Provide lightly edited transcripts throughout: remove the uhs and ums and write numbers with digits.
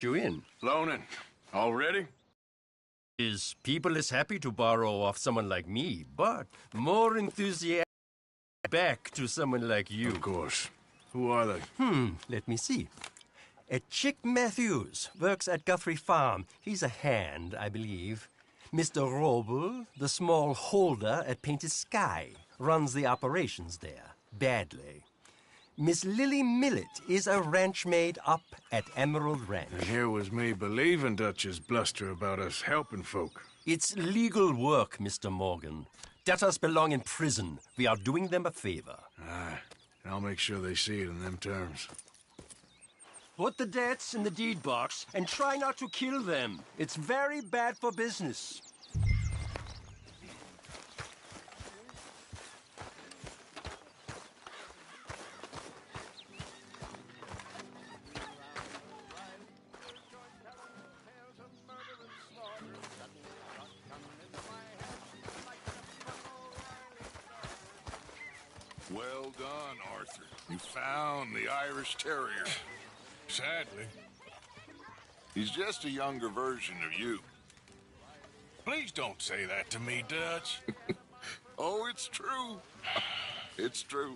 You in? Loaning. Already? Is people is happy to borrow off someone like me, but more enthusiastic back to someone like you. Of course. Who are they? Let me see. Chick Matthews works at Guthrie Farm. He's a hand, I believe. Mr. Roble, the small holder at Painted Sky, runs the operations there, badly. Miss Lily Millet is a ranch maid up at Emerald Ranch. And here was me believing Dutch's bluster about us helping folk. It's legal work, Mr. Morgan. Debtors belong in prison. We are doing them a favor. Aye, and I'll make sure they see it in them terms. Put the debts in the deed box and try not to kill them. It's very bad for business. Well done, Arthur. You found the Irish Terrier. Sadly, he's just a younger version of you. Please don't say that to me, Dutch. Oh, it's true. It's true.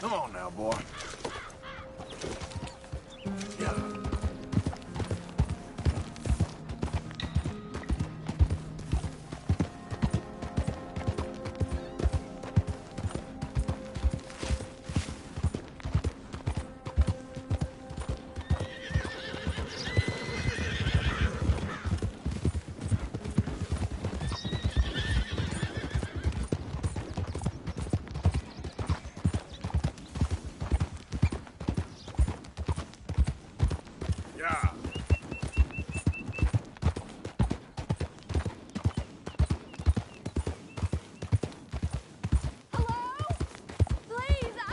Come on now, boy. Yeah.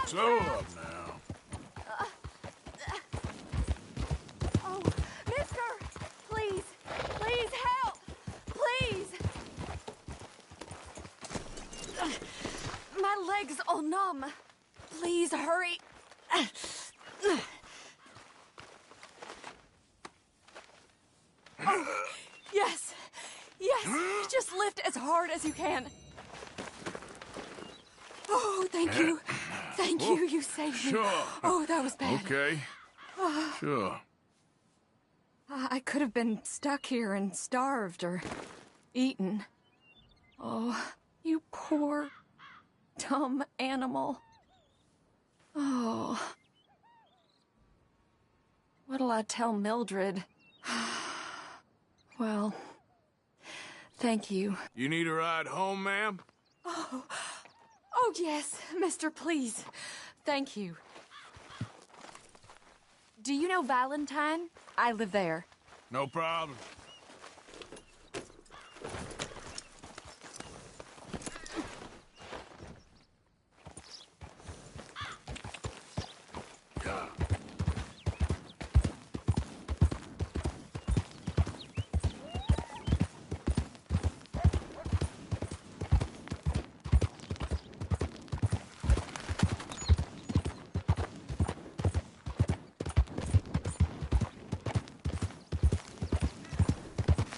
Slow up now. Oh, mister! Please! Please help! Please! My leg's all numb. Please hurry. Oh, yes! Yes! Just lift as hard as you can. Oh, thank you. Thank you. You saved me. Sure. Oh, that was bad. Okay. Sure. I could have been stuck here and starved or eaten. Oh, you poor, dumb animal. Oh. What'll I tell Mildred? Well, thank you. You need a ride home, ma'am? Oh, yes, mister, please. Thank you. Do you know Valentine? I live there. No problem.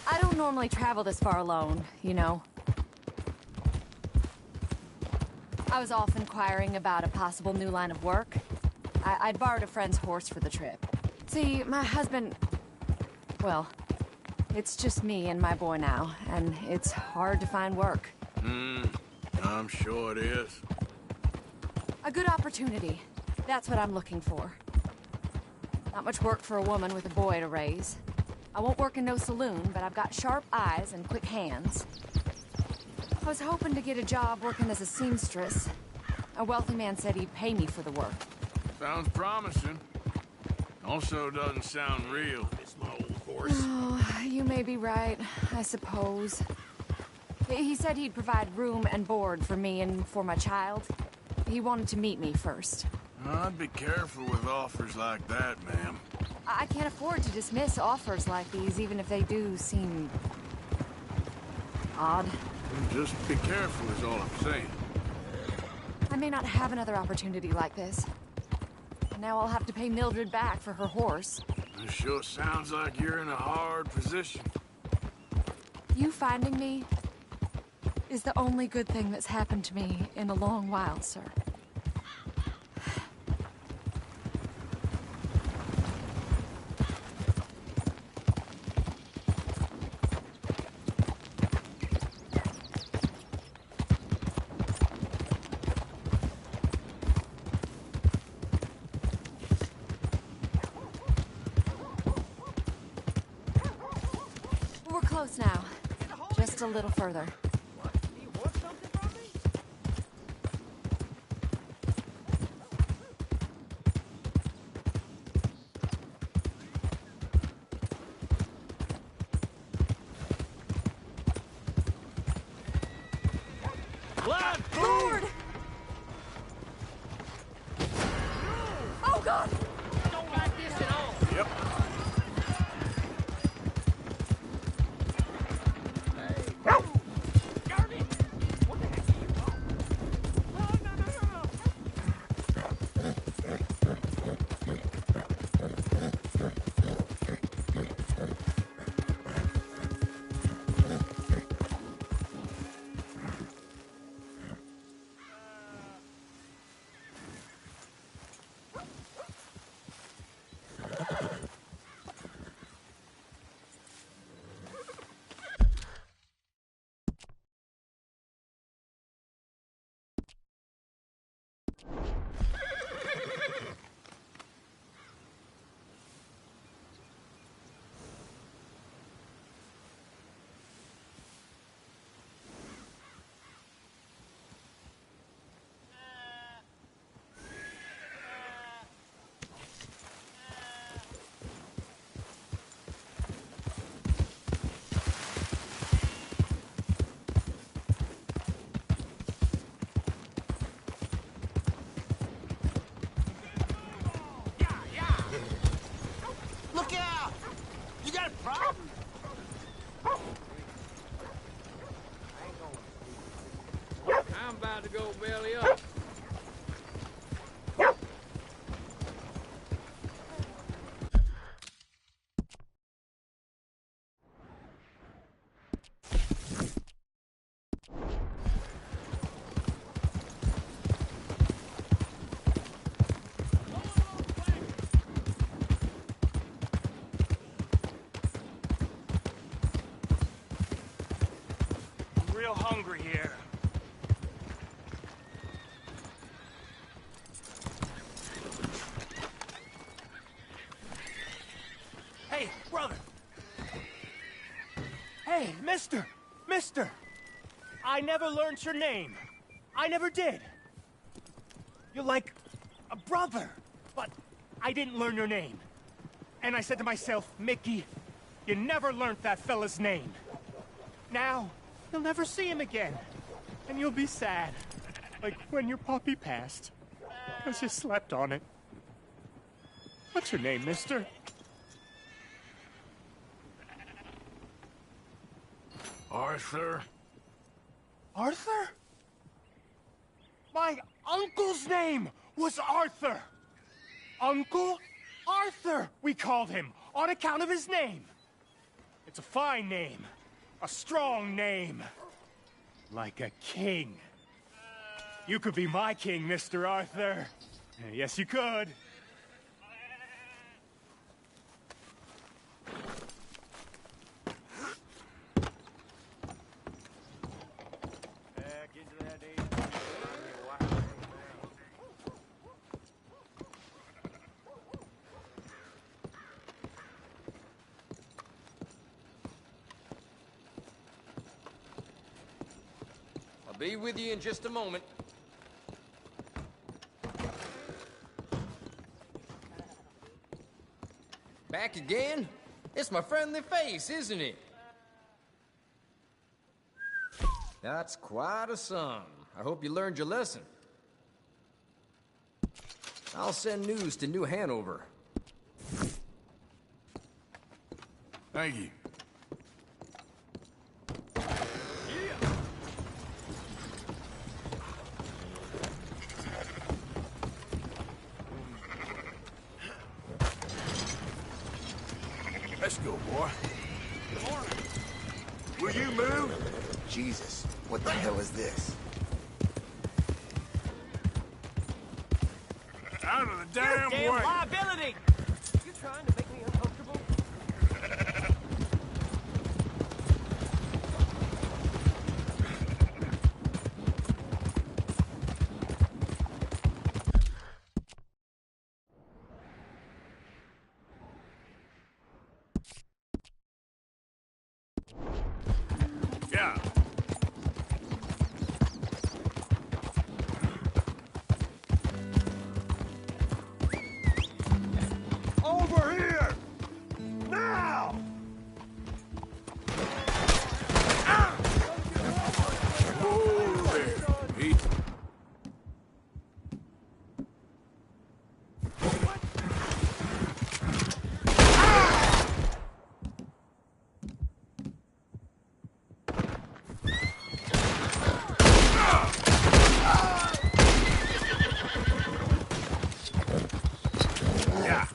I don't normally travel this far alone, you know. I was off inquiring about a possible new line of work. I'd borrowed a friend's horse for the trip. See, my husband... Well, it's just me and my boy now, and it's hard to find work. I'm sure it is. A good opportunity. That's what I'm looking for. Not much work for a woman with a boy to raise. I won't work in no saloon, but I've got sharp eyes and quick hands. I was hoping to get a job working as a seamstress. A wealthy man said he'd pay me for the work. Sounds promising. Also doesn't sound real. It's my old horse. Oh, you may be right, I suppose. He said he'd provide room and board for me and for my child. He wanted to meet me first. I'd be careful with offers like that, ma'am. I can't afford to dismiss offers like these, even if they do seem... odd. Just be careful is all I'm saying. I may not have another opportunity like this. Now I'll have to pay Mildred back for her horse. It sure sounds like you're in a hard position. You finding me is the only good thing that's happened to me in a long while, sir. We're close now. Just a little further. Lord! Oh, God! Don't like this at all. Yep. Garbage! What the heck are you doing? little hungry here. Hey, brother! Hey, mister! Mister! I never learned your name. I never did. You're like a brother, but I didn't learn your name. And I said to myself, Mickey, you never learned that fella's name. Now, you'll never see him again. And you'll be sad. Like when your puppy passed. 'Cause you slept on it. What's your name, mister? Arthur? Arthur? My uncle's name was Arthur. Uncle Arthur, we called him, on account of his name. It's a fine name. A strong name. Like a king. You could be my king, Mr. Arthur. Yes, you could. I'll be with you in just a moment. Back again? It's my friendly face, isn't it? That's quite a song. I hope you learned your lesson. I'll send news to New Hanover. Thank you. Let's go, boy. Will you move? Jesus, what the hell is this? Out of the damn way! liability! You trying to make me uncomfortable? Yeah. Over here! Now! Whoa there. Easy. Yeah.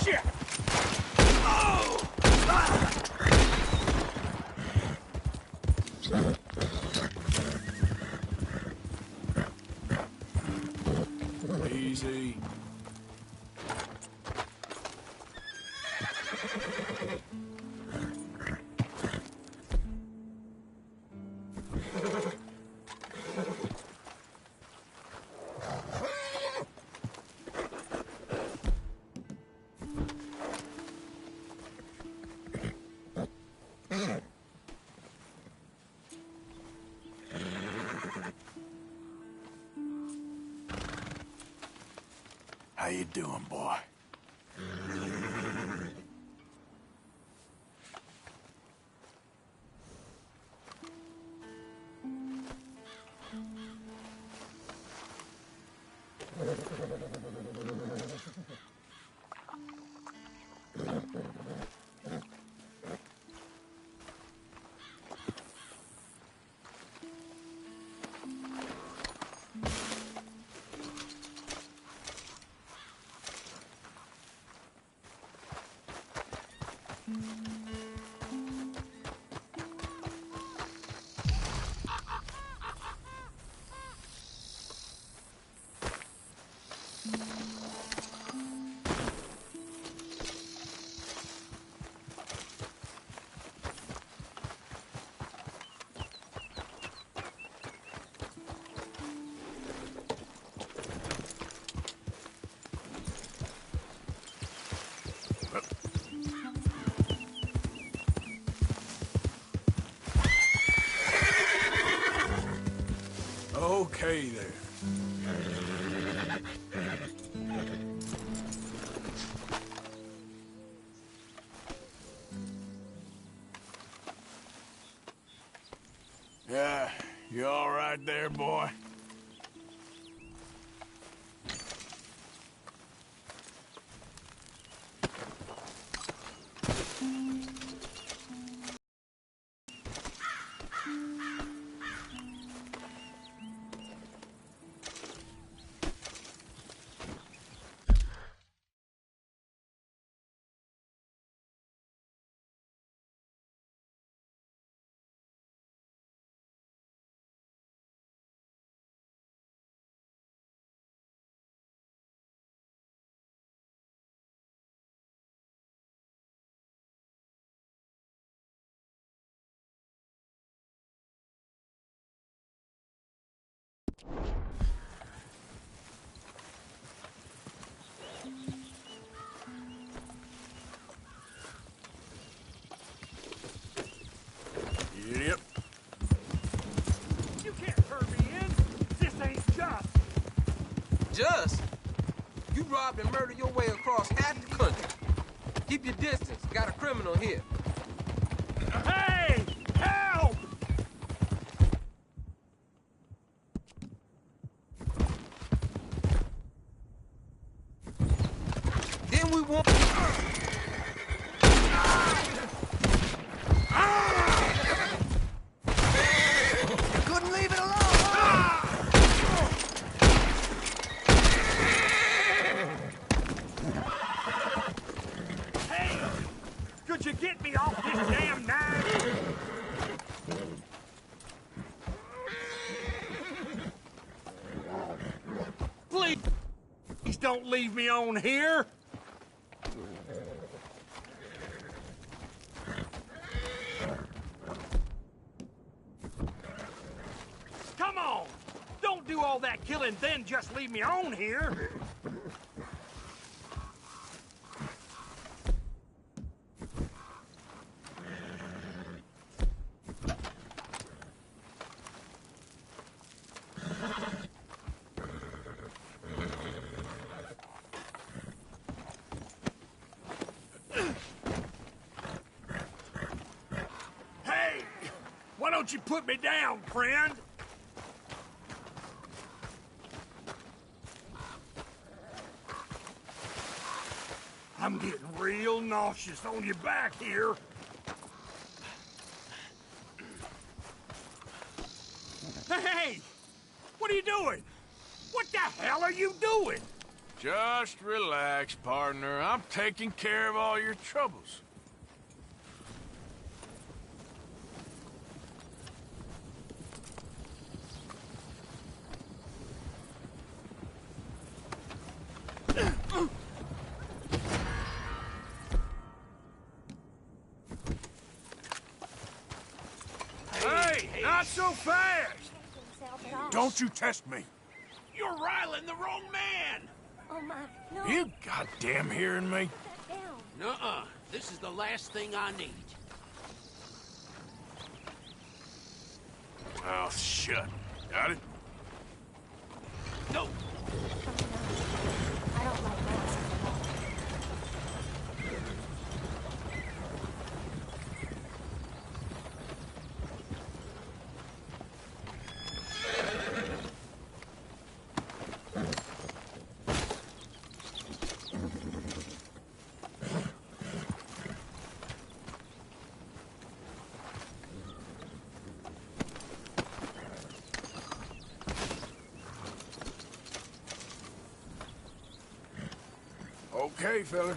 Shit! Easy. How you doing, boy? Okay there. Yeah, you all right there, boy? Yep. You can't turn me in. This ain't just. Just? You robbed and murdered your way across half the country. Keep your distance. Got a criminal here. Hey! Help! Then we won't... Couldn't leave it alone! Hey! Could you get me off this damn knife? Please don't leave me on here. Come on! Don't do all that killing, then just leave me on here. Hey! Why don't you put me down, friend? I'm getting real nauseous on your back here. Hey! What are you doing? What the hell are you doing? Just relax, partner. I'm taking care of all your troubles. Hey, not so fast! Don't you test me. You're riling the wrong man. Oh my, no. You goddamn hearing me? Sit down. Nuh-uh. This is the last thing I need. Oh, shut. Got it? No. I don't like masks at all. Okay, fella.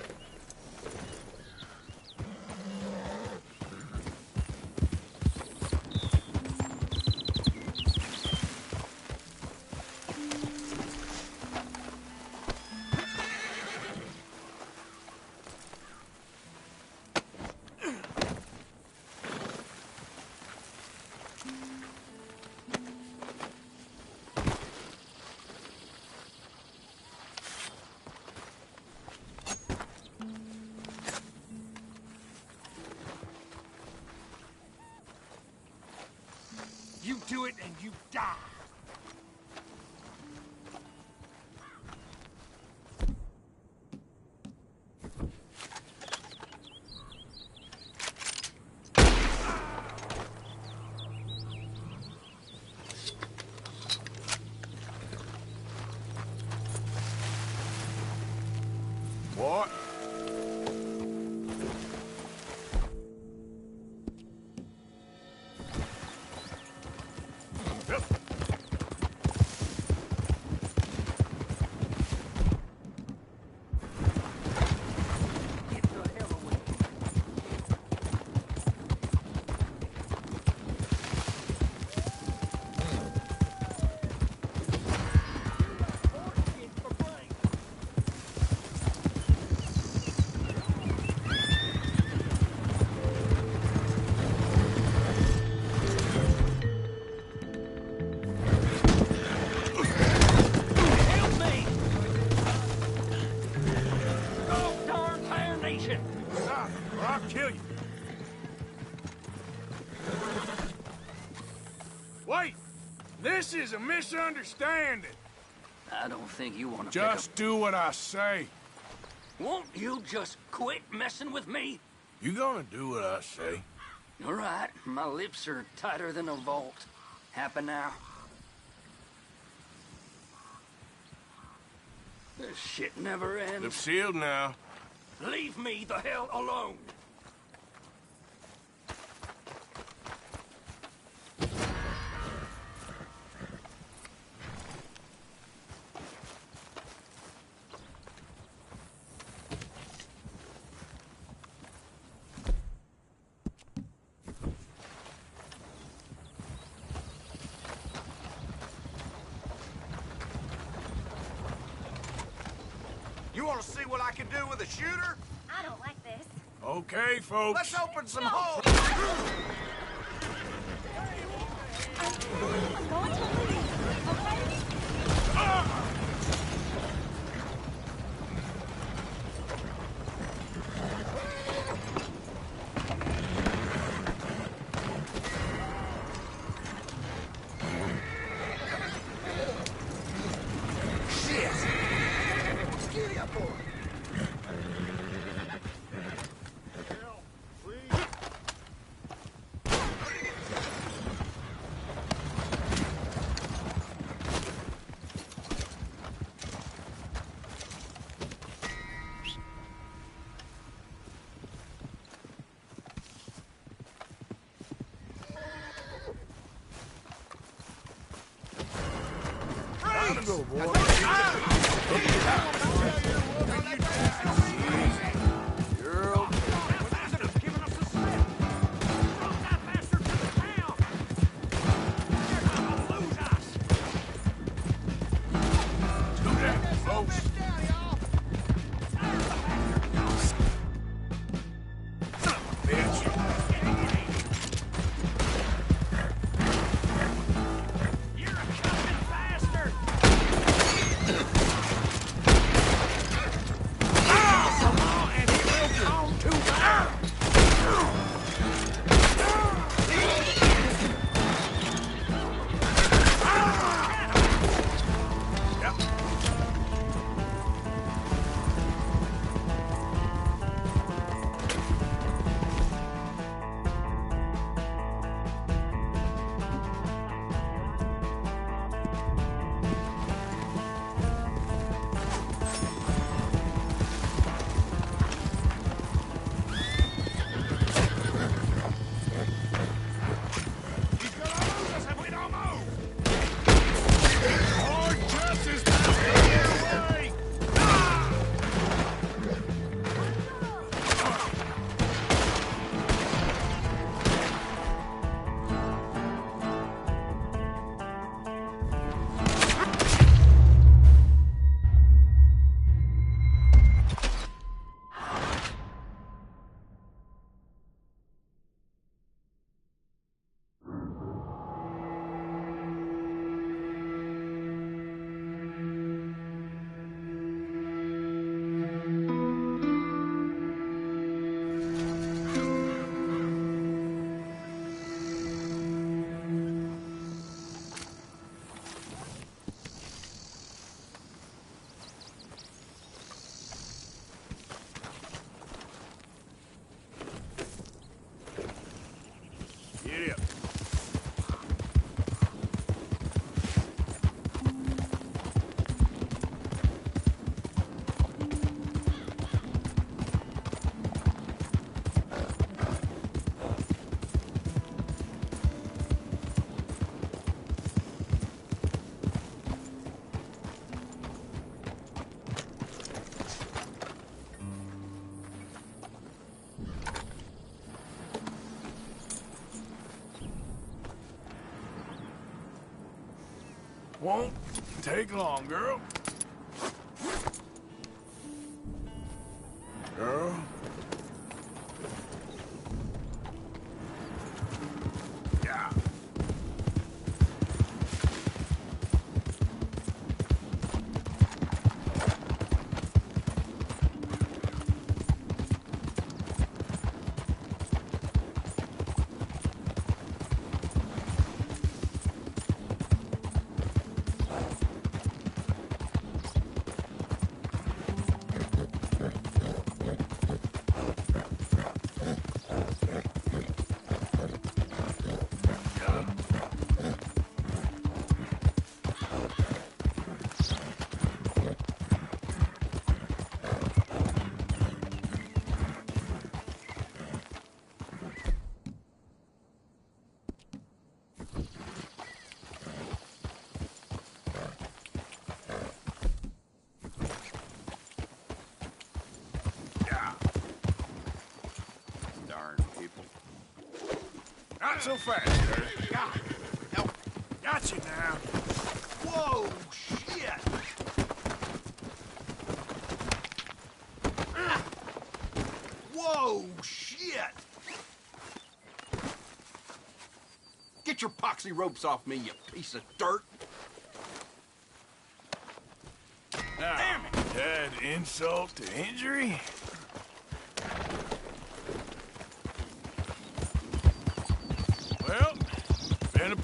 do it and you die. What? Stop, or I'll kill you. Wait! This is a misunderstanding. I don't think you want to Just do what I say. Won't you just quit messing with me? You gonna do what I say? All right, my lips are tighter than a vault. Happy now? This shit never ends. Lips sealed now. Leave me the hell alone! You want to see what I can do with a shooter? I don't like this. Okay, folks. Let's open some holes. I'm going to leave, okay? Go, boy. Girl. Do that, folks. Son of a bitch. Ah! Won't take long, girl. Girl. Yeah. Not so fast, sir. Got you now. Whoa, shit! Whoa, shit! Get your poxy ropes off me, you piece of dirt. Now, damn it! Add insult to injury? Well, been a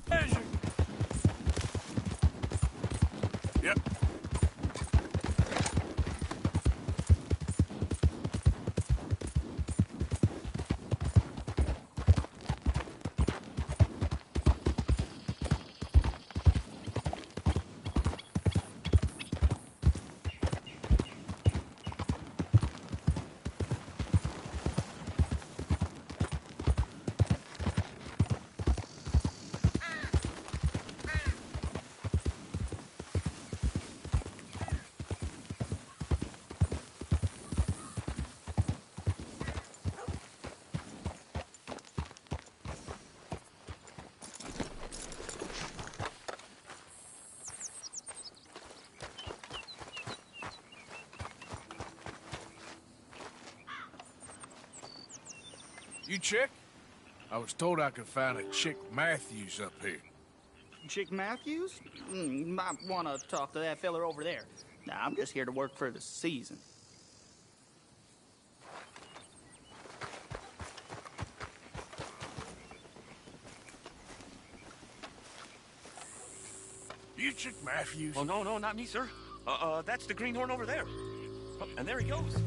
pleasure. Yep. You Chick? I was told I could find a Chick Matthews up here. Chick Matthews? You might want to talk to that feller over there. Nah, I'm just here to work for the season. You Chick Matthews? Oh, no, not me, sir. That's the greenhorn over there. Oh, and there he goes.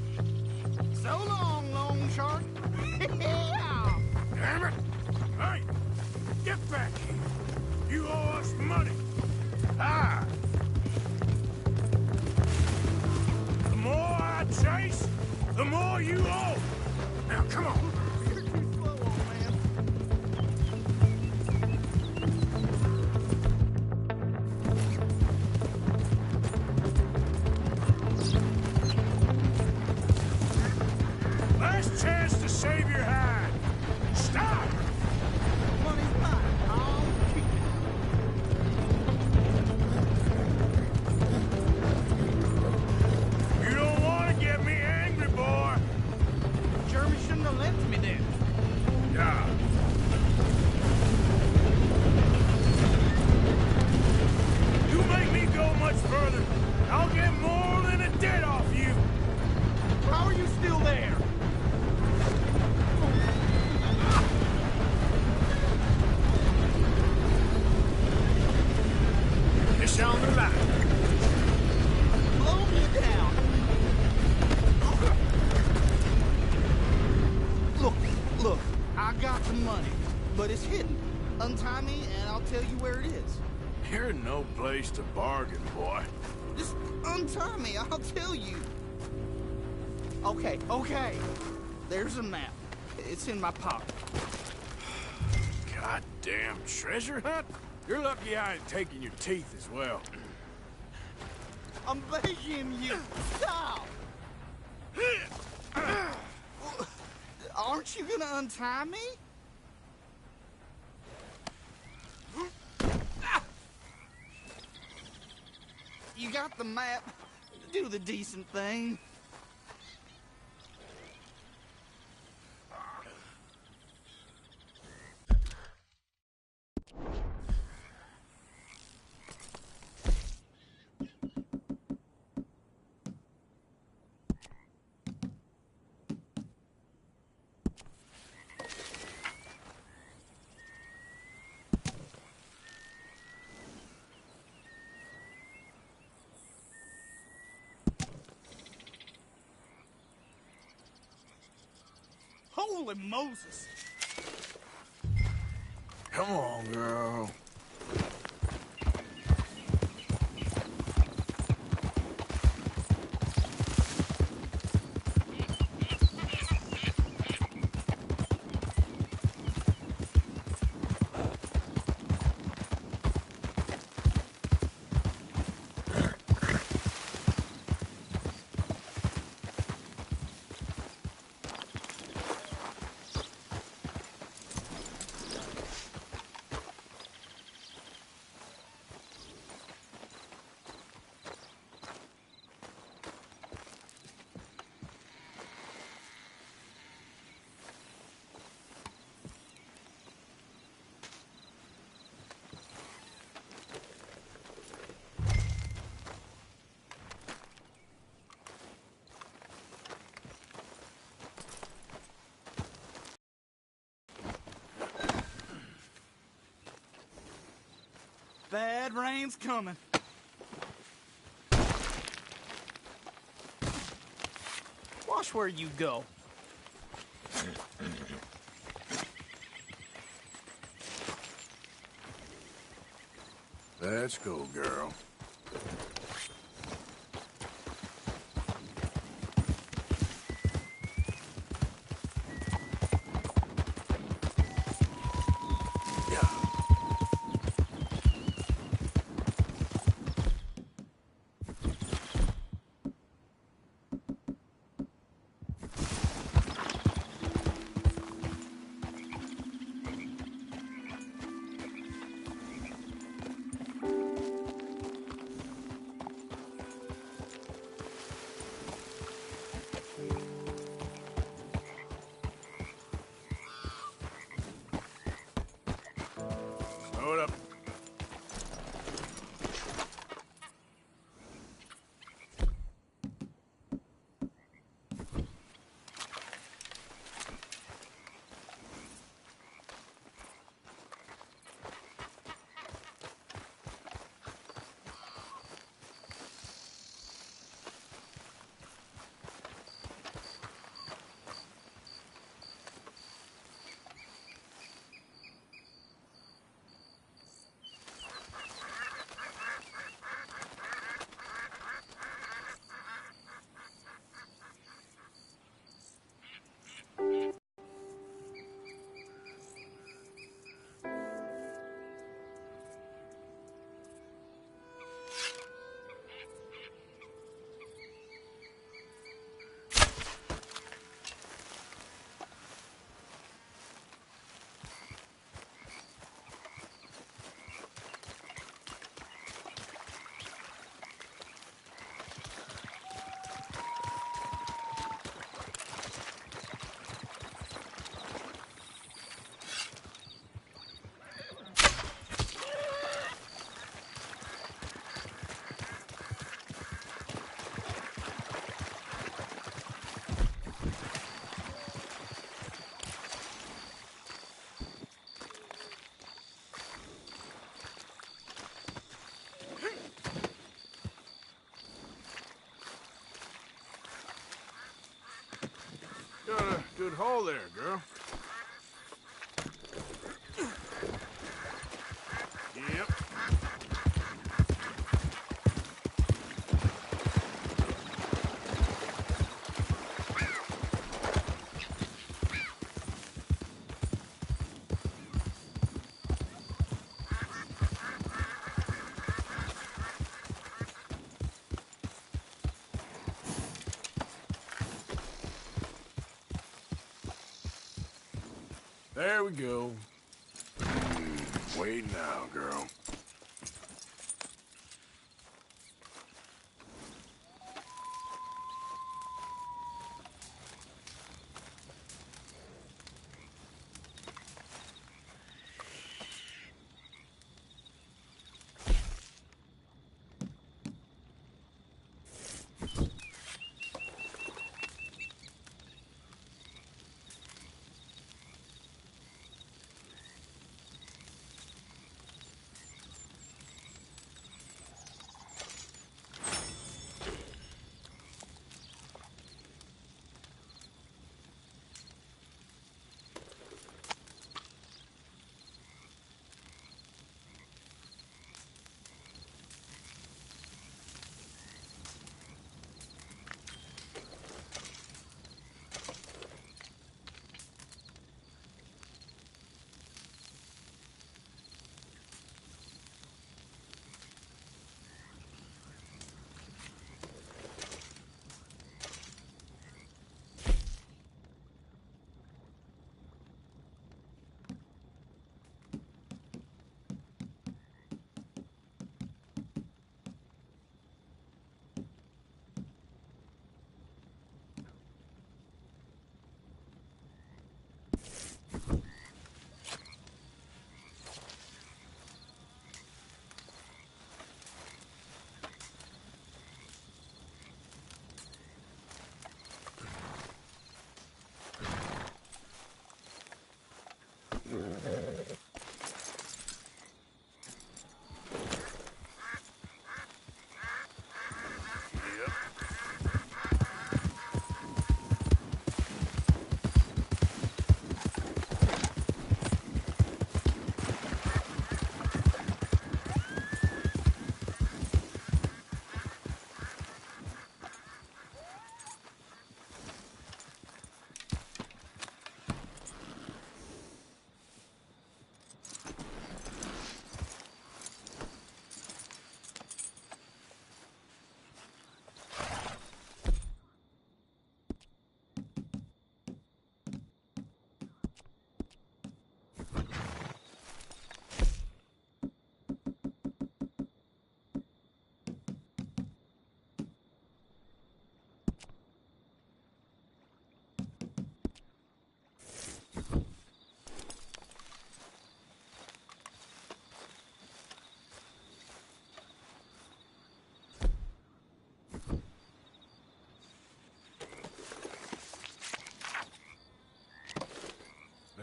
So long, Long Shark. Damn it! Hey! Get back here! You owe us money! Ah! The more I chase, the more you owe! Now, come on! You're too slow, old man. Last chance to save your hide! Stop! Money's mine. I'll keep it. You don't want to get me angry, boy! Jeremy shouldn't have left me there. Yeah. You make me go much further, I'll get more than a debt off you! How are you still there? It's on the line. Blow me down. Look, I got the money, but it's hidden. Untie me and I'll tell you where it is. You're no place to bargain, boy. Just untie me, I'll tell you. Okay. There's a map. It's in my pocket. Goddamn treasure hunt? You're lucky I ain't taking your teeth as well. I'm begging you, stop! Aren't you gonna untie me? You got the map. Do the decent thing. Holy Moses! Come on, girl. Bad rain's coming. Watch where you go. Let's go, girl. Hold up. Got a good haul there, girl. Yep. There we go. Wait now, girl.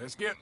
Let's get...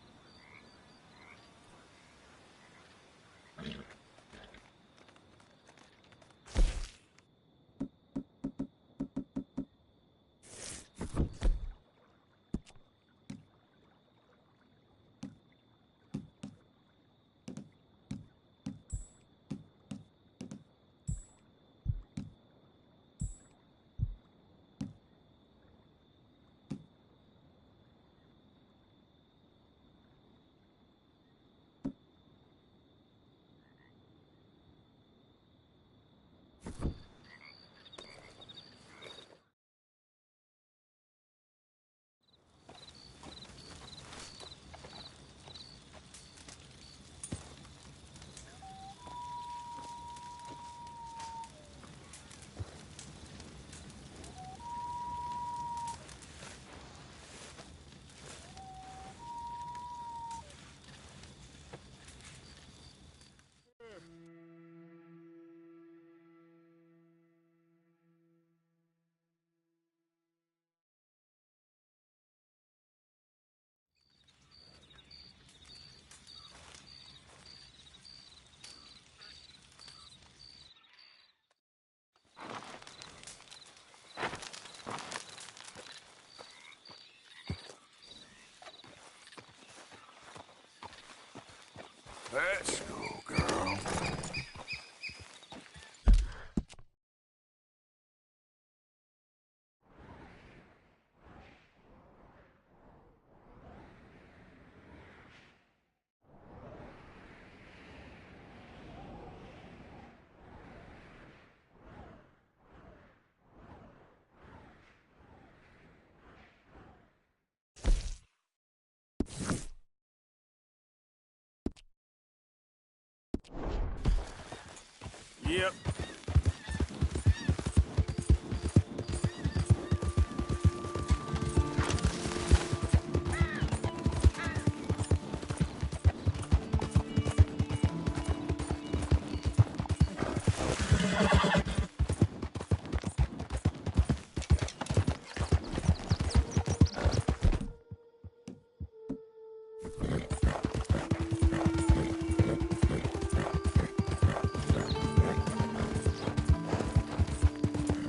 Let's go, girl. Yep.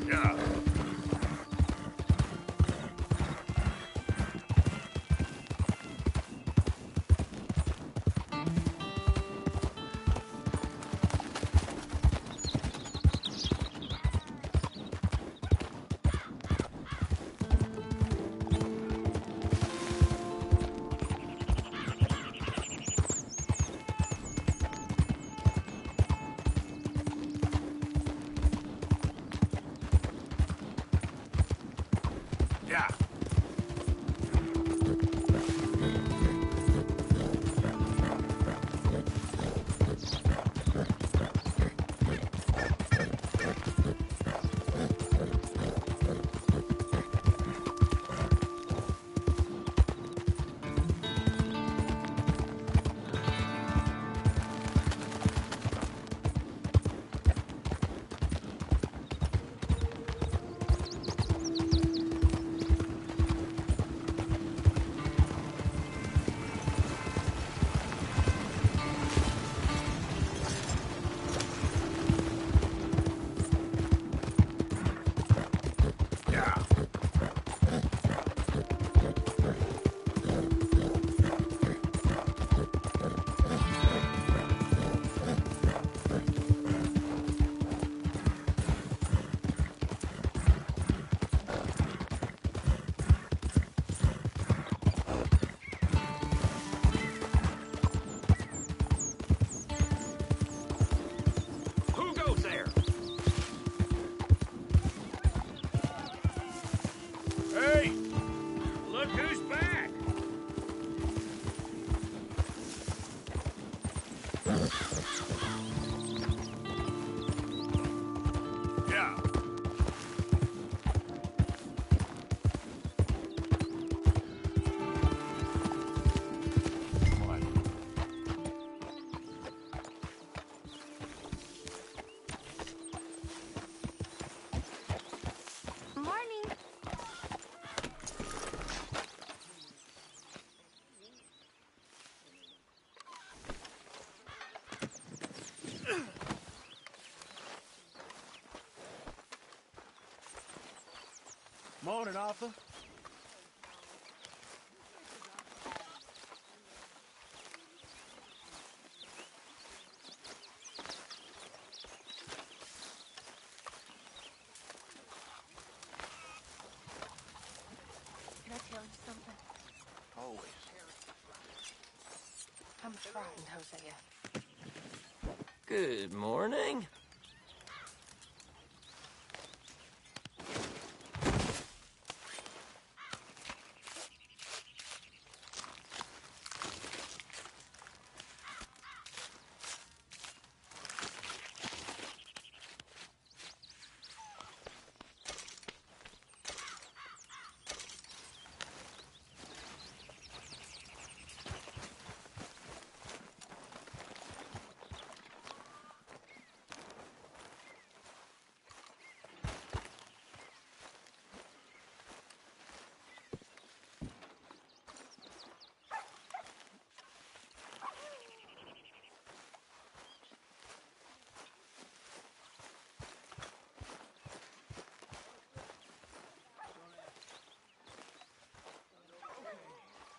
Yeah. Morning, Arthur. Can I tell you something? Always. I'm frightened, Hosea. Good morning.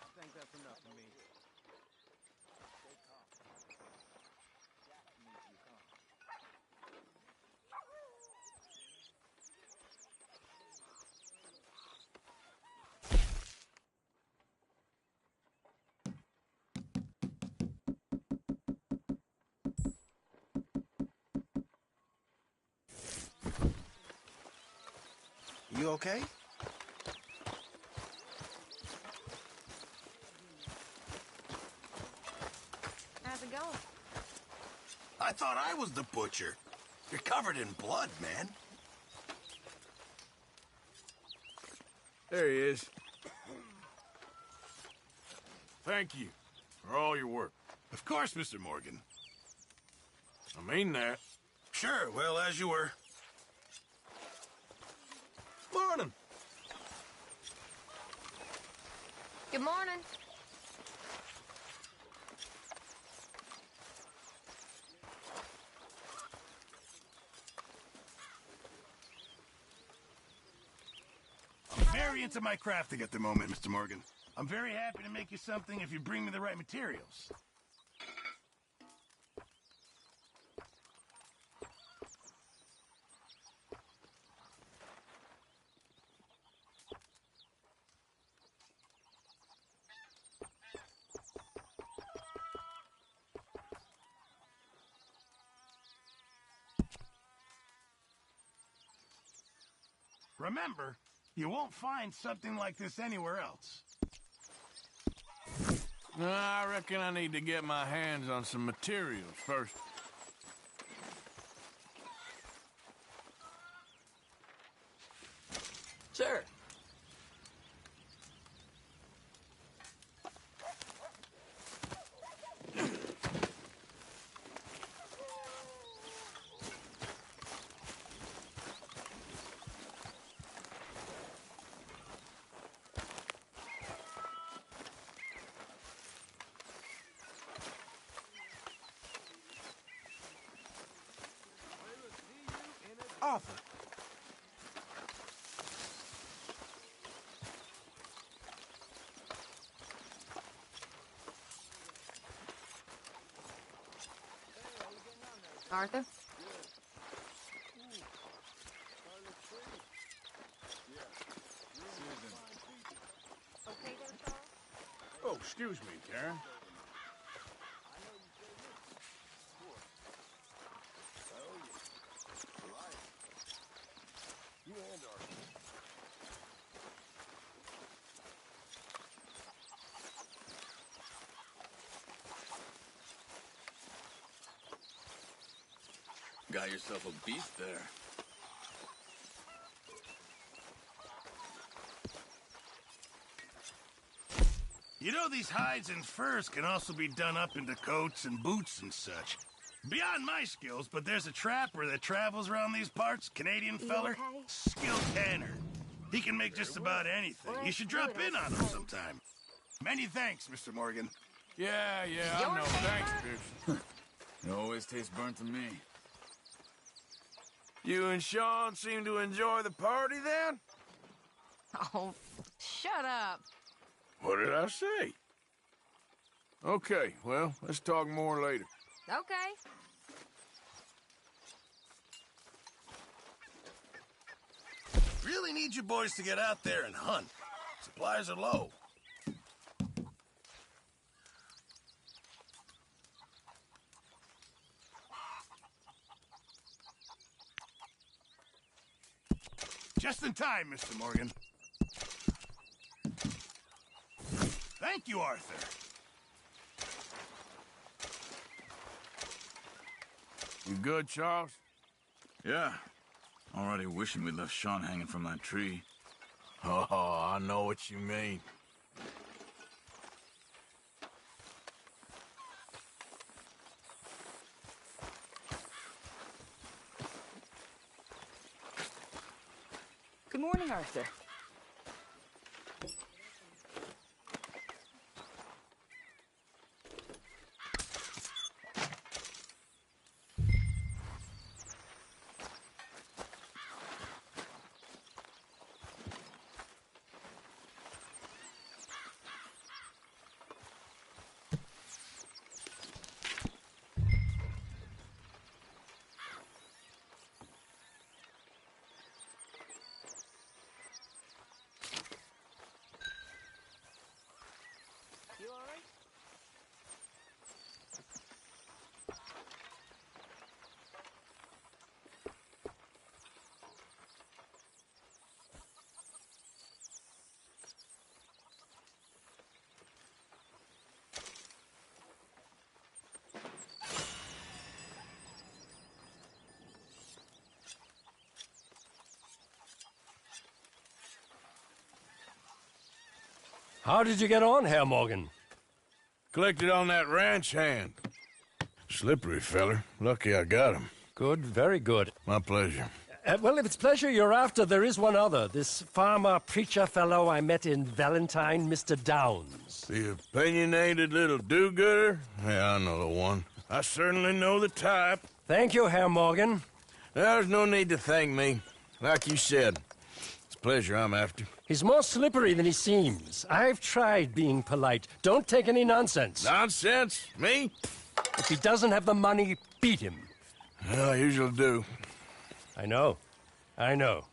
I think that's enough for me. You okay? How's it going? I thought I was the butcher. You're covered in blood, man. There he is. Thank you for all your work. Of course, Mr. Morgan. I mean that. Sure, well, as you were. Morning. Good morning. I'm very into my crafting at the moment, Mr. Morgan. I'm very happy to make you something if you bring me the right materials. Remember, you won't find something like this anywhere else. I reckon I need to get my hands on some materials first. Sure. Arthur. Arthur? Oh, excuse me, Karen. Got yourself a beast there. You know, these hides and furs can also be done up into coats and boots and such. Beyond my skills, but there's a trapper that travels around these parts, Canadian feller, okay? skilled tanner. He can make just about anything. You should drop in on him sometime. Many thanks, Mr. Morgan. Yeah, I know. Thanks, Pierce. It always tastes burnt to me. You and Sean seem to enjoy the party, then? Oh, shut up. What did I say? Okay, well, let's talk more later. Okay. Really need you boys to get out there and hunt. Supplies are low. Just in time, Mr. Morgan. Thank you, Arthur. You good, Charles? Yeah. Already wishing we left Sean hanging from that tree. Oh, I know what you mean. Good morning, Arthur. You all right? How did you get on, Herr Morgan? Collected on that ranch hand. Slippery feller. Lucky I got him. Good, very good. My pleasure. Well, if it's pleasure you're after, there is one other. This farmer preacher fellow I met in Valentine, Mr. Downs. The opinionated little do-gooder? Yeah, I know the one. I certainly know the type. Thank you, Herr Morgan. There's no need to thank me. Like you said, it's pleasure I'm after. He's more slippery than he seems. I've tried being polite. Don't take any nonsense. Nonsense? Me? If he doesn't have the money, beat him. Well, I usually do. I know. I know.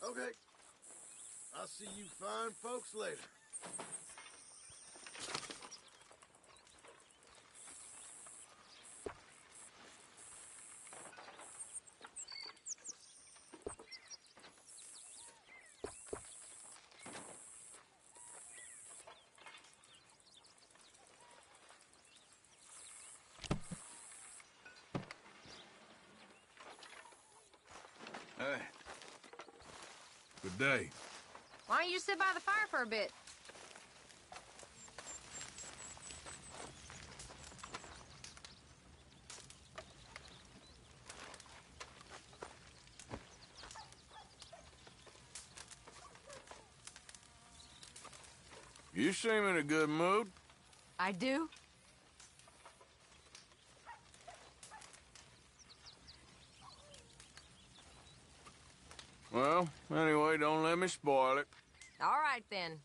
Okay. I'll see you fine folks later. Hey. Good day. Why don't you sit by the fire for a bit? You seem in a good mood. I do? Well, anyway, don't let me spoil it. All right, then.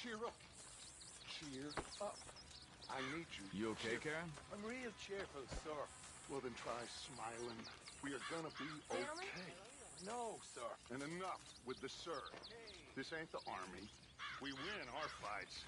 cheer up. Cheer up. I need you. You okay, Karen? I'm real cheerful, sir. Well, then try smiling. We are gonna be okay. No, sir. And enough with the sir. This ain't the army. We win our fights.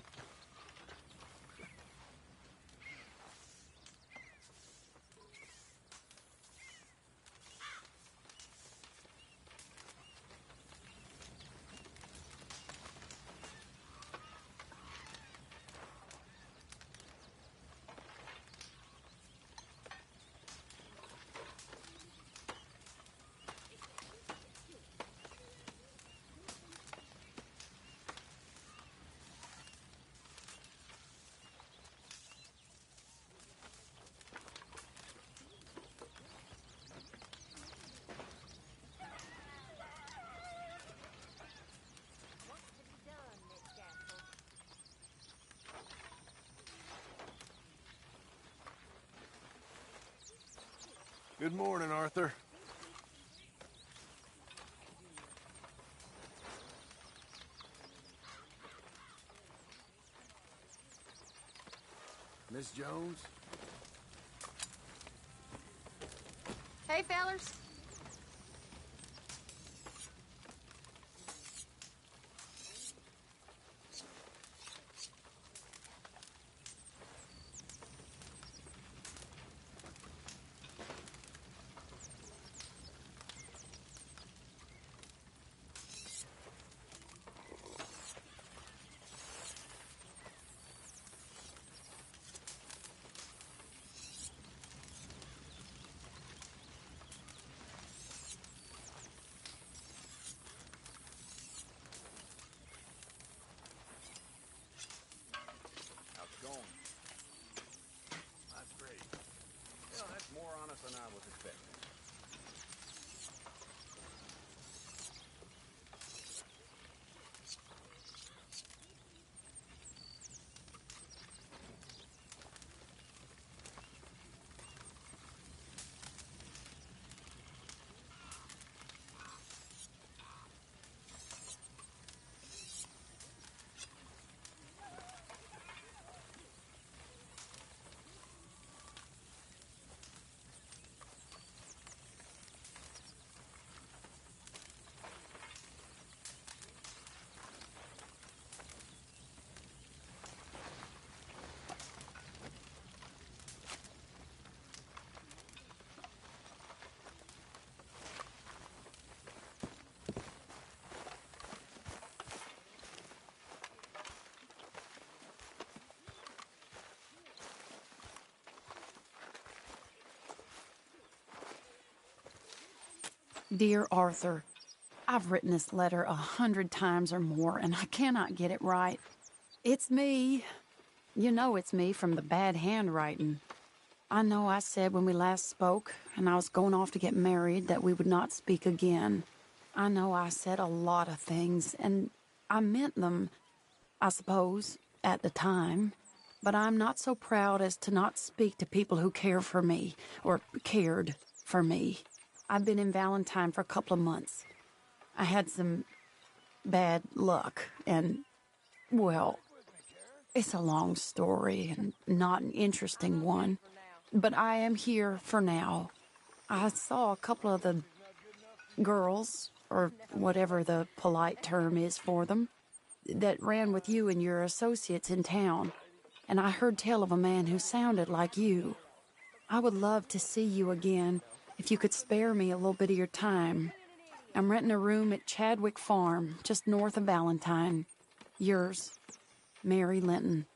Good morning, Arthur. Miss Jones? Hey, fellers. How's it going? That's great. You know, that's more honest than I was expecting. Dear Arthur, I've written this letter 100 times or more, and I cannot get it right. It's me. You know it's me from the bad handwriting. I know I said when we last spoke, and I was going off to get married, that we would not speak again. I know I said a lot of things, and I meant them, I suppose, at the time. But I'm not so proud as to not speak to people who care for me, or cared for me. I've been in Valentine for a couple of months. I had some bad luck, and, well, it's a long story and not an interesting one. But I am here for now. I saw a couple of the girls, or whatever the polite term is for them, that ran with you and your associates in town. And I heard tell of a man who sounded like you. I would love to see you again, if you could spare me a little bit of your time. I'm renting a room at Chadwick Farm, just north of Valentine. Yours, Mary Linton.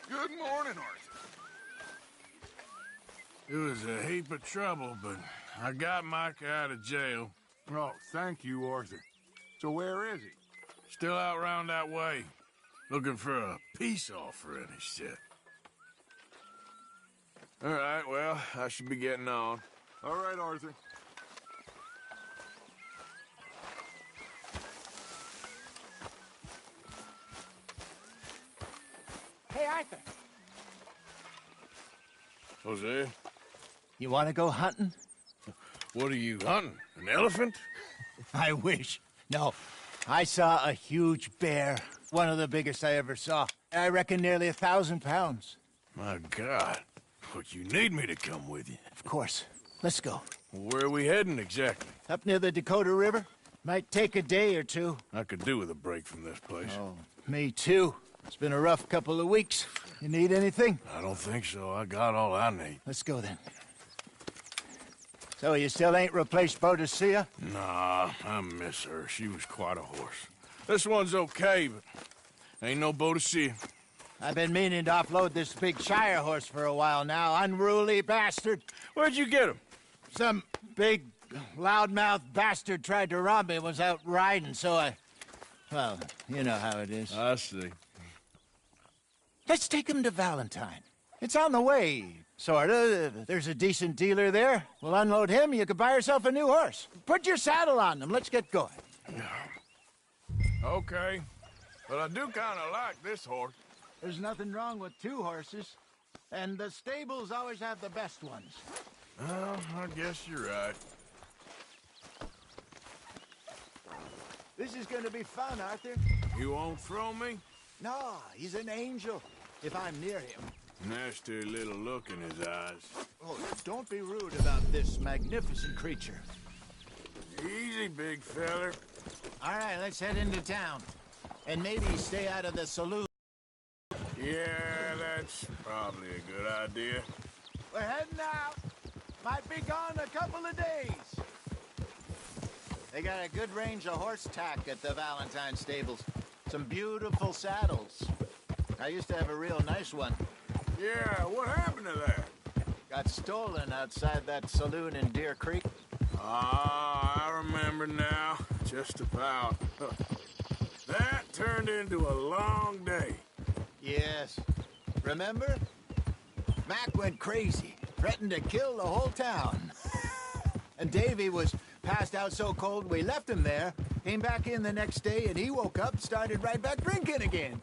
Good morning, Arthur. It was a heap of trouble, but I got Micah out of jail. Oh, thank you, Arthur. So where is he? Still out round that way. Looking for a peace offering, he said. All right, well, I should be getting on. All right, Arthur. Hey, Arthur. Jose, You want to go hunting? what are you hunting? An elephant? I wish. No. I saw a huge bear. One of the biggest I ever saw. I reckon nearly 1,000 pounds. My God. But you need me to come with you. Of course. Let's go. Where are we heading exactly? Up near the Dakota River. Might take a day or two. I could do with a break from this place. Oh, me too. It's been a rough couple of weeks. You need anything? I don't think so. I got all I need. Let's go then. So you still ain't replaced Boadicea? Nah, I miss her. She was quite a horse. This one's okay, but ain't no Boadicea. I've been meaning to offload this big Shire horse for a while now. Unruly bastard. Where'd you get him? Some big, loudmouth bastard tried to rob me and was out riding, so I... Well, you know how it is. I see. Let's take him to Valentine. It's on the way, sorta. There's a decent dealer there. We'll unload him, you could buy yourself a new horse. Put your saddle on them, let's get going. Okay. But I do kind of like this horse. There's nothing wrong with two horses. And the stables always have the best ones. Well, I guess you're right. This is gonna be fun, Arthur. You won't throw me? No, he's an angel, if I'm near him. Nasty little look in his eyes. Oh, don't be rude about this magnificent creature. Easy, big feller. All right, let's head into town. And maybe stay out of the saloon. Yeah, that's probably a good idea. We're heading out. Might be gone a couple of days. They got a good range of horse tack at the Valentine stables. Some beautiful saddles. I used to have a real nice one. Yeah, what happened to that? Got stolen outside that saloon in Deer Creek. Ah, I remember now. Just about. That turned into a long day. Yes. Remember? Mac went crazy. Threatened to kill the whole town. And Davy was passed out so cold we left him there. Came back in the next day and he woke up, started right back drinking again.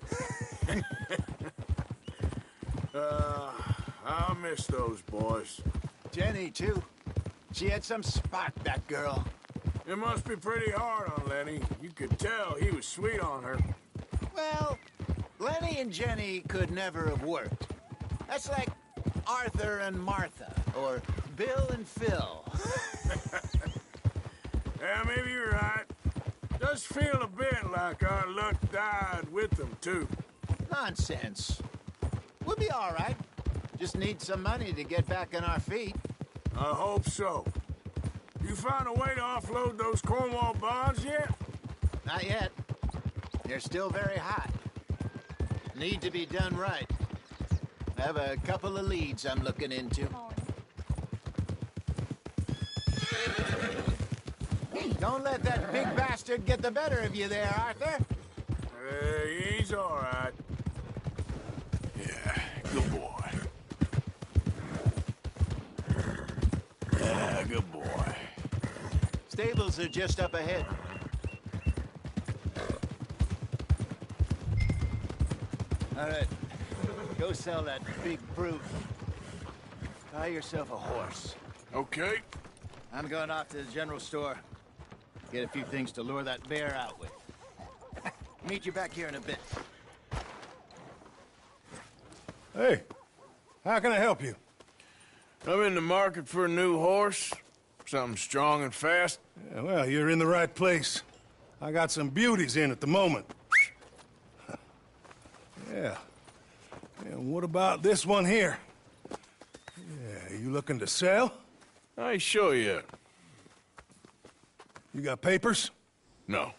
I miss those boys. Jenny, too. She had some spark, that girl. It must be pretty hard on Lenny. You could tell he was sweet on her. Well, Lenny and Jenny could never have worked. That's like Arthur and Martha, or Bill and Phil. Yeah, maybe you're right. Does feel a bit like our luck died with them, too. Nonsense. We'll be all right. Just need some money to get back on our feet. I hope so. You found a way to offload those Cornwall bonds yet? Not yet. They're still very hot. Need to be done right. I have a couple of leads I'm looking into. Don't let that big bastard get the better of you there, Arthur. He's all right. Yeah, good boy. Yeah, good boy. Stables are just up ahead. All right, go sell that big brute. Buy yourself a horse. Okay. I'm going off to the general store. Get a few things to lure that bear out with. Meet you back here in a bit. Hey, how can I help you? I'm in the market for a new horse. Something strong and fast. Yeah, well, you're in the right place. I got some beauties in at the moment. Yeah. And what about this one here? Yeah, you looking to sell? I ain't sure yet. You got papers? No.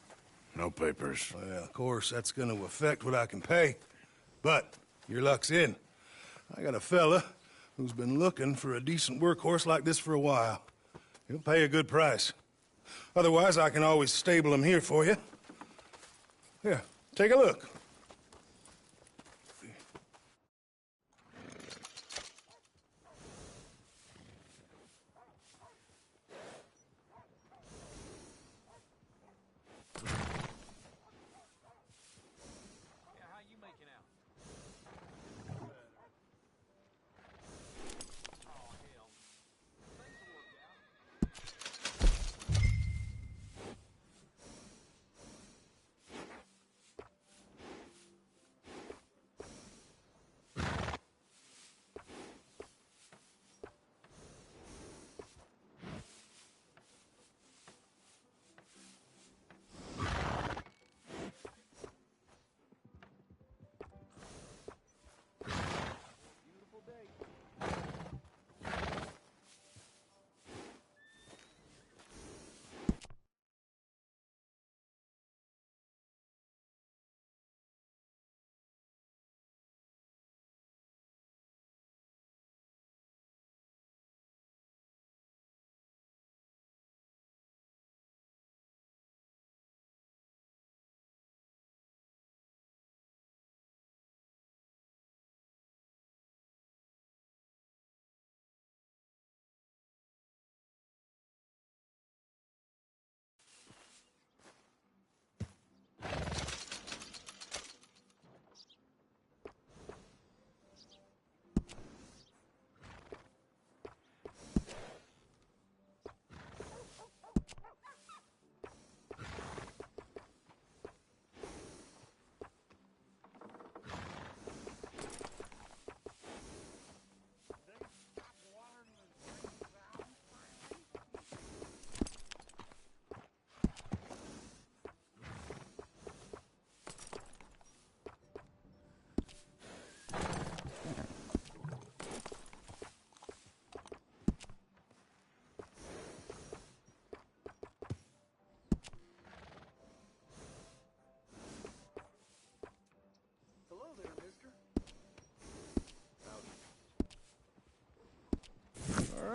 No papers. Well, of course, that's gonna affect what I can pay. But your luck's in. I got a fella who's been looking for a decent workhorse like this for a while. He'll pay a good price. Otherwise, I can always stable him here for you. Here, take a look.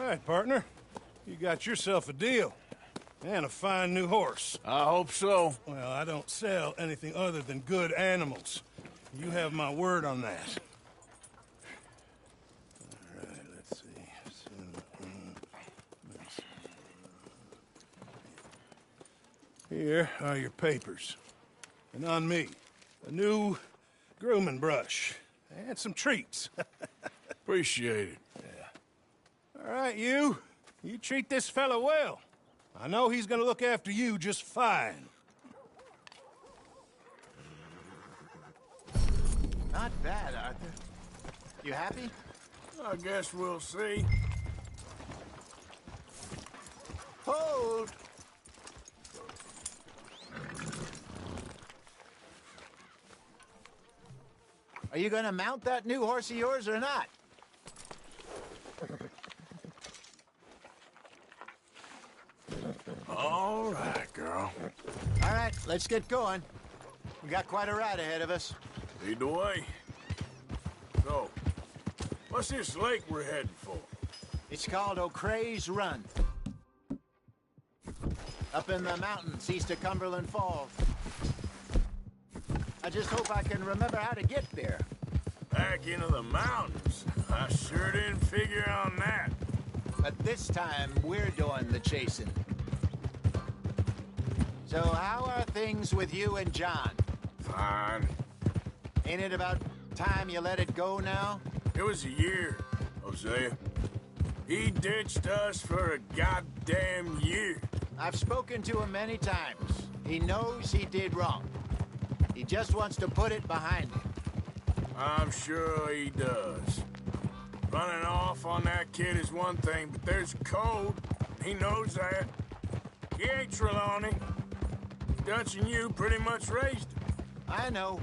All right, partner. You got yourself a deal. And a fine new horse. I hope so. Well, I don't sell anything other than good animals. You have my word on that. All right, let's see. Here are your papers. And on me, a new grooming brush. And some treats. Appreciate it. Yeah. All right, you. You treat this fella well. I know he's gonna look after you just fine. Not bad, Arthur. You happy? I guess we'll see. Hold! Are you gonna mount that new horse of yours or not? All right, girl. All right, let's get going. We got quite a ride ahead of us. Lead the way. So, what's this lake we're heading for? It's called O'Creagh's Run. Up in the mountains east of Cumberland Falls. I just hope I can remember how to get there. Back into the mountains? I sure didn't figure on that. But this time, we're doing the chasing. So how are things with you and John? Fine. Ain't it about time you let it go now? It was a year, Hosea. He ditched us for a goddamn year. I've spoken to him many times. He knows he did wrong. He just wants to put it behind him. I'm sure he does. Running off on that kid is one thing, but there's code. He knows that. He ain't Trelawney. Dutch and you pretty much raised him. I know.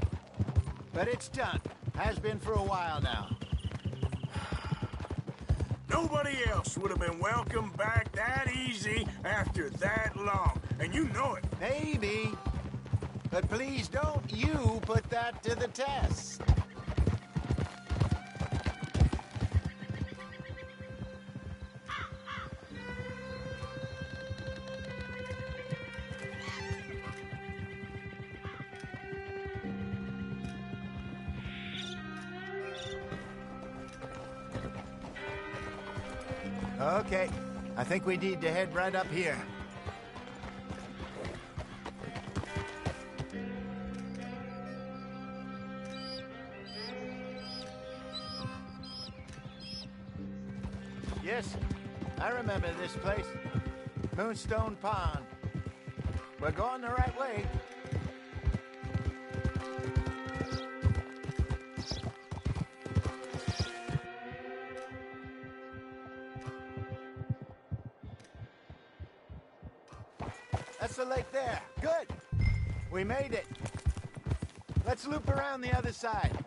But it's done. Has been for a while now. Nobody else would have been welcomed back that easy after that long. And you know it. Maybe. But please don't you put that to the test. Okay, I think we need to head right up here. Yes, I remember this place. Moonstone Pond. We're going the right way. That's the lake there. Good. We made it. Let's loop around the other side.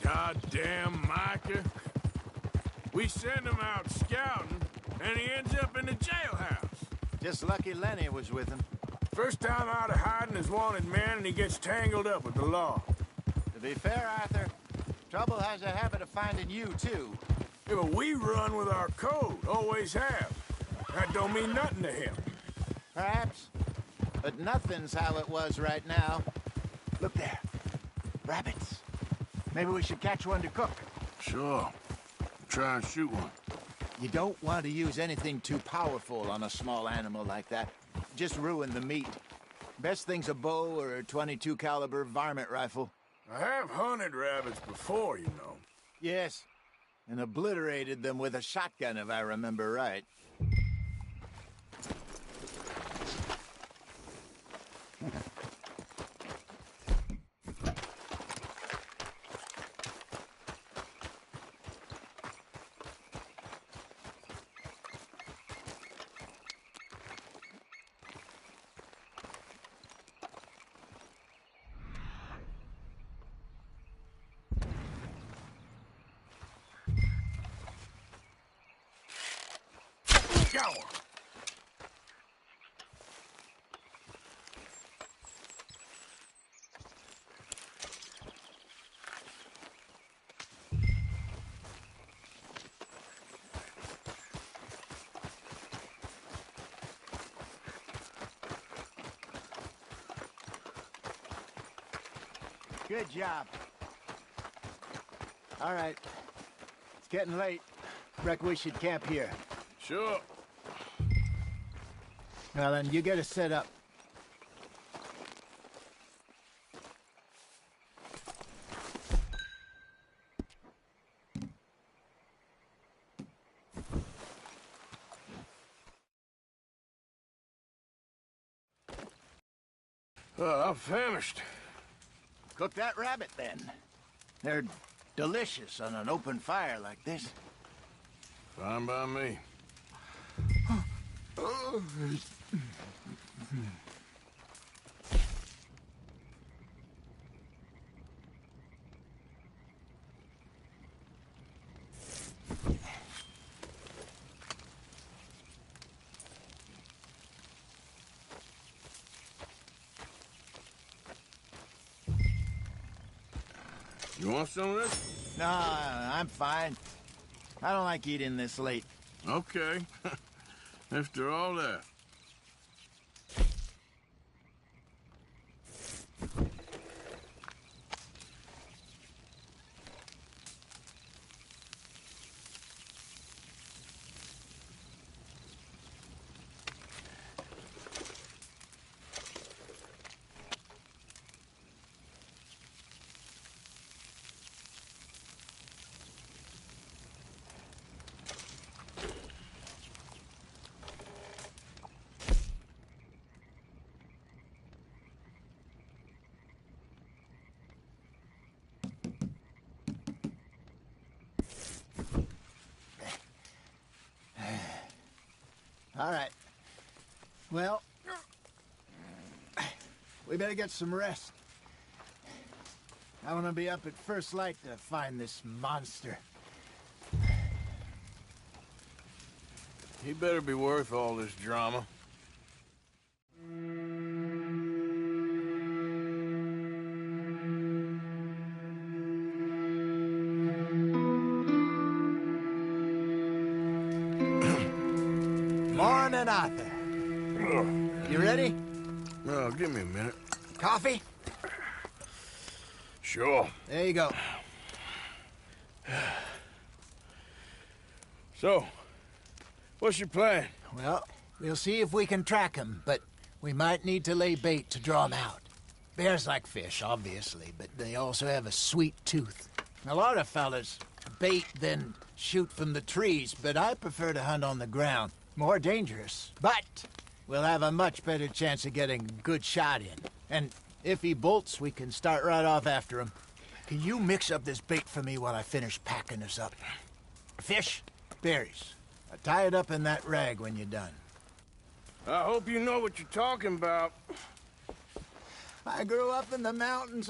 Goddamn Micah. We send him out scouting, and he ends up in the jailhouse. Just lucky Lenny was with him. First time out of hiding as wanted man, and he gets tangled up with the law. To be fair, Arthur, trouble has a habit of finding you, too. Yeah, but we run with our code, always have. That don't mean nothing to him. Perhaps, but nothing's how it was right now. Look there. Rabbits. Maybe we should catch one to cook. Sure. Try and shoot one. You don't want to use anything too powerful on a small animal like that. Just ruin the meat. Best thing's a bow or a .22 caliber varmint rifle. I have hunted rabbits before, you know. Yes, and obliterated them with a shotgun, if I remember right. Go! Good job. All right. It's getting late. Reckon we should camp here. Sure. Well, then, you get us set up. I'm famished. Cook that rabbit, then. They're delicious on an open fire like this. Fine by me. You want some of this? No, I'm fine. I don't like eating this late. Okay. After all that. All right. Well, we better get some rest. I want to be up at first light to find this monster. He better be worth all this drama. Morning, Arthur. You ready? Well, give me a minute. Coffee? Sure. There you go. So, what's your plan? Well, we'll see if we can track him, but we might need to lay bait to draw him out. Bears like fish, obviously, but they also have a sweet tooth. A lot of fellas bait, then shoot from the trees, but I prefer to hunt on the ground. More dangerous, but we'll have a much better chance of getting a good shot in. And if he bolts, we can start right off after him. Can you mix up this bait for me while I finish packing this up? Fish, berries. Tie it up in that rag when you're done. I hope you know what you're talking about. I grew up in the mountains.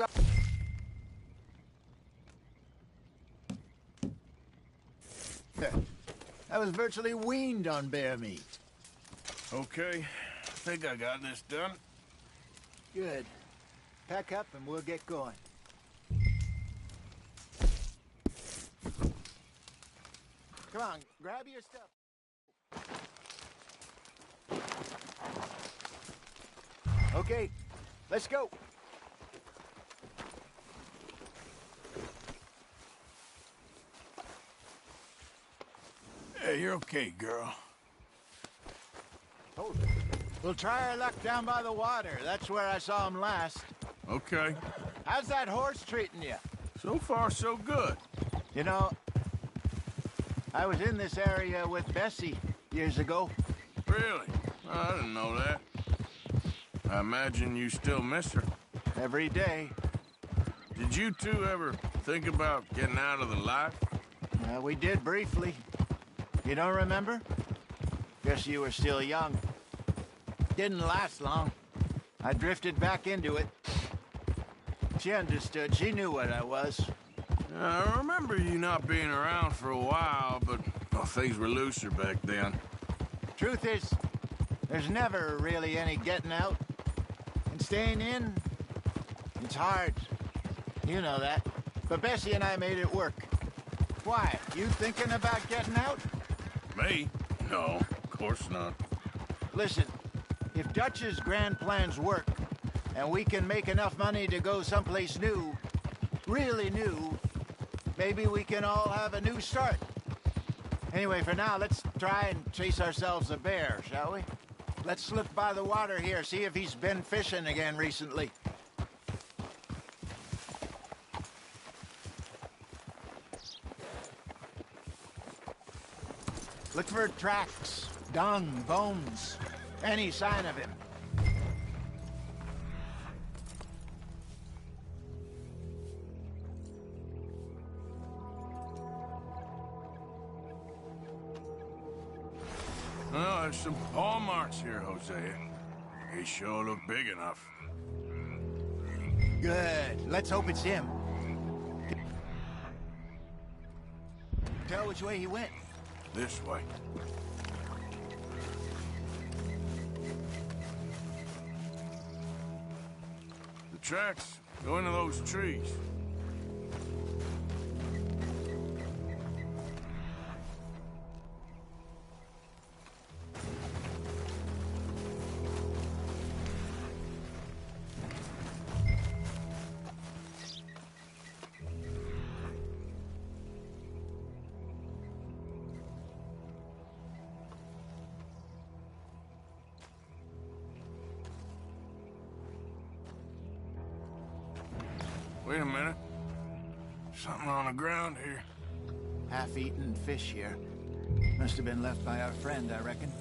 I was virtually weaned on bear meat. Okay, I think I got this done. Good. Pack up and we'll get going. Come on, grab your stuff. Okay, let's go. Hey, you're okay, girl. We'll try our luck down by the water. That's where I saw him last. Okay. How's that horse treating you? So far, so good. You know, I was in this area with Bessie years ago. Really? I didn't know that. I imagine you still miss her. Every day. Did you two ever think about getting out of the life? We did briefly. You don't remember? Guess you were still young. Didn't last long. I drifted back into it. She understood. She knew what I was. I remember you not being around for a while, but well, things were looser back then. Truth is, there's never really any getting out. And staying in, it's hard. You know that. But Bessie and I made it work. Why? You thinking about getting out? Me? No, of course not. Listen, if Dutch's grand plans work, and we can make enough money to go someplace new, really new, maybe we can all have a new start. Anyway, for now, let's try and chase ourselves a bear, shall we? Let's slip by the water here, see if he's been fishing again recently. Look for tracks, dung, bones, any sign of him. Well, there's some paw marks here, Hosea. They sure look big enough. Good. Let's hope it's him. Tell which way he went. This way. The tracks go into those trees. Wait a minute. Something on the ground here. Half-eaten fish here. Must have been left by our friend, I reckon.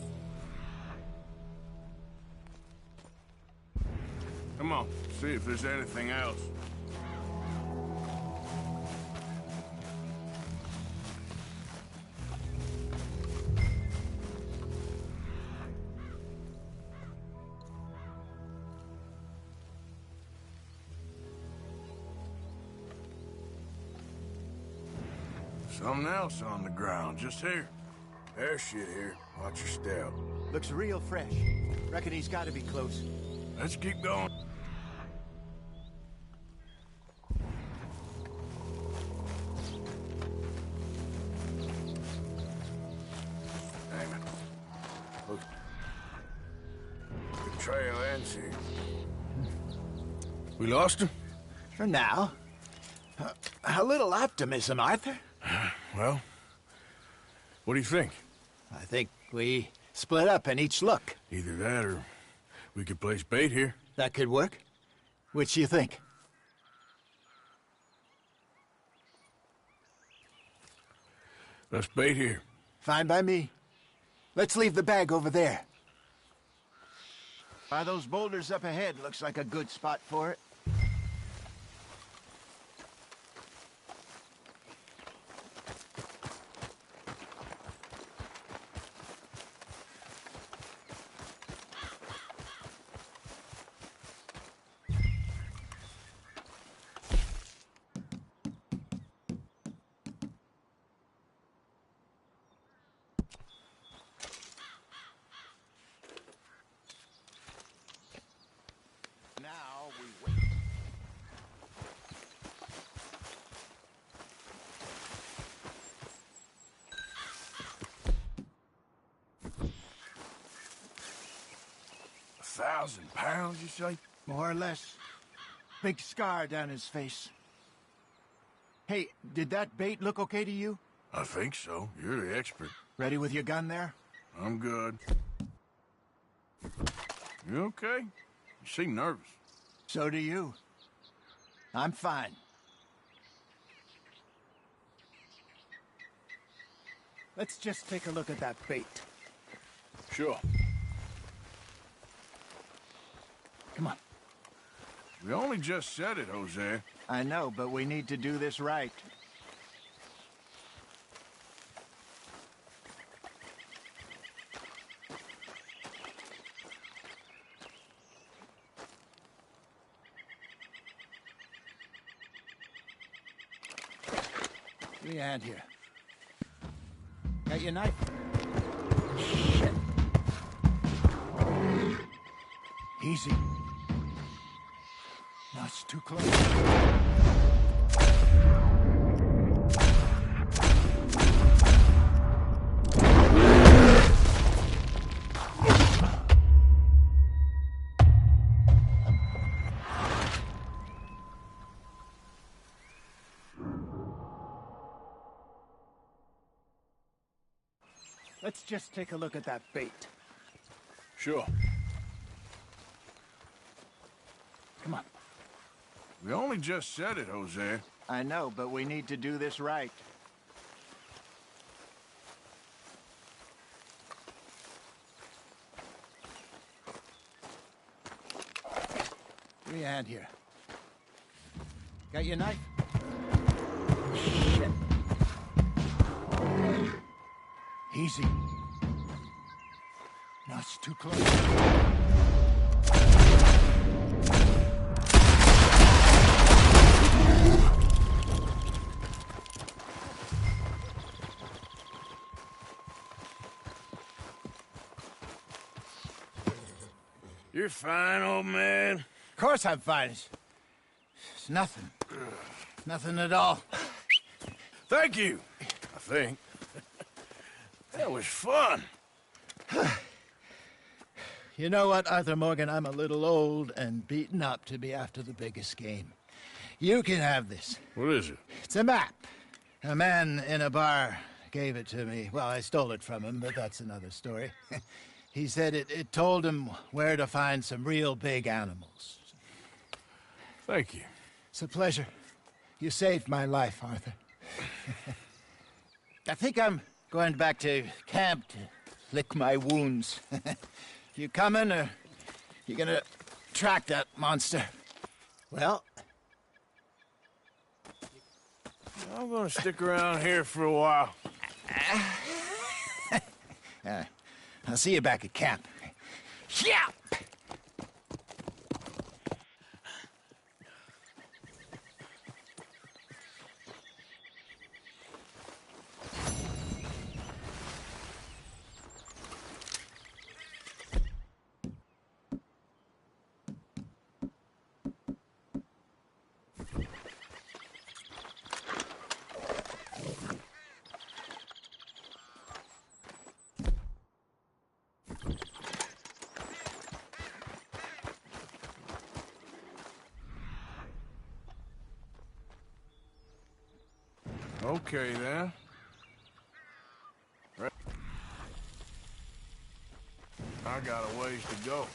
Come on, see if there's anything else. Something else on the ground, just here. There's shit here. Watch your step. Looks real fresh. Reckon he's got to be close. Let's keep going. Damn it. Look. The trail ends here. We lost him? For now. A little optimism, Arthur. Well, what do you think? I think we split up and each look. Either that or we could place bait here. That could work. Which do you think? Let's bait here. Fine by me. Let's leave the bag over there. By those boulders up ahead, looks like a good spot for it. Now we wait. £1,000, you say? More or less. Big scar down his face. Hey, did that bait look okay to you? I think so. You're the expert. Ready with your gun there? I'm good. You okay? You seem nervous. So do you. I'm fine. Let's just take a look at that bait. Sure. Come on. We only just said it, Jose. I know, but we need to do this right. Give me a hand here. Got your knife? Shit. Easy. No, it's too close. let's just take a look at that bait. Sure. Come on. We only just said it, Jose. I know, but we need to do this right. Give me a hand here. Got your knife? Shit. Easy. No, it's too close. You're fine, old man. Of course I'm fine. It's nothing. Nothing at all. Thank you, I think. That was fun. You know what, Arthur Morgan? I'm a little old and beaten up to be after the biggest game. You can have this. What is it? It's a map. A man in a bar gave it to me. Well, I stole it from him, but that's another story. He said it told him where to find some real big animals. Thank you. It's a pleasure. You saved my life, Arthur. I think I'm going back to camp to lick my wounds. You coming, or you gonna track that monster? Well, I'm gonna stick around here for a while. I'll see you back at camp. Yeah! Okay, then. I got a ways to go.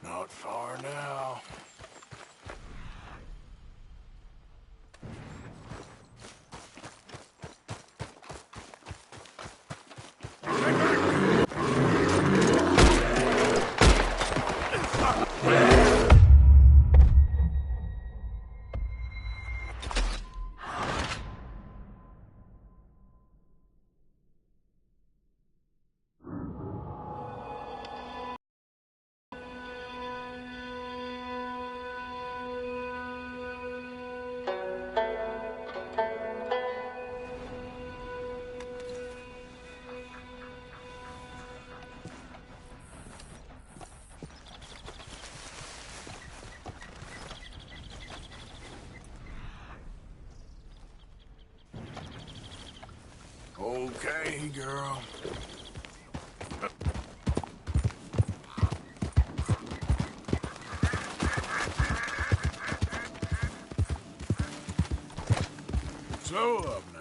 Not far now. Okay, girl. So up now.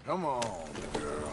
Come on, girl.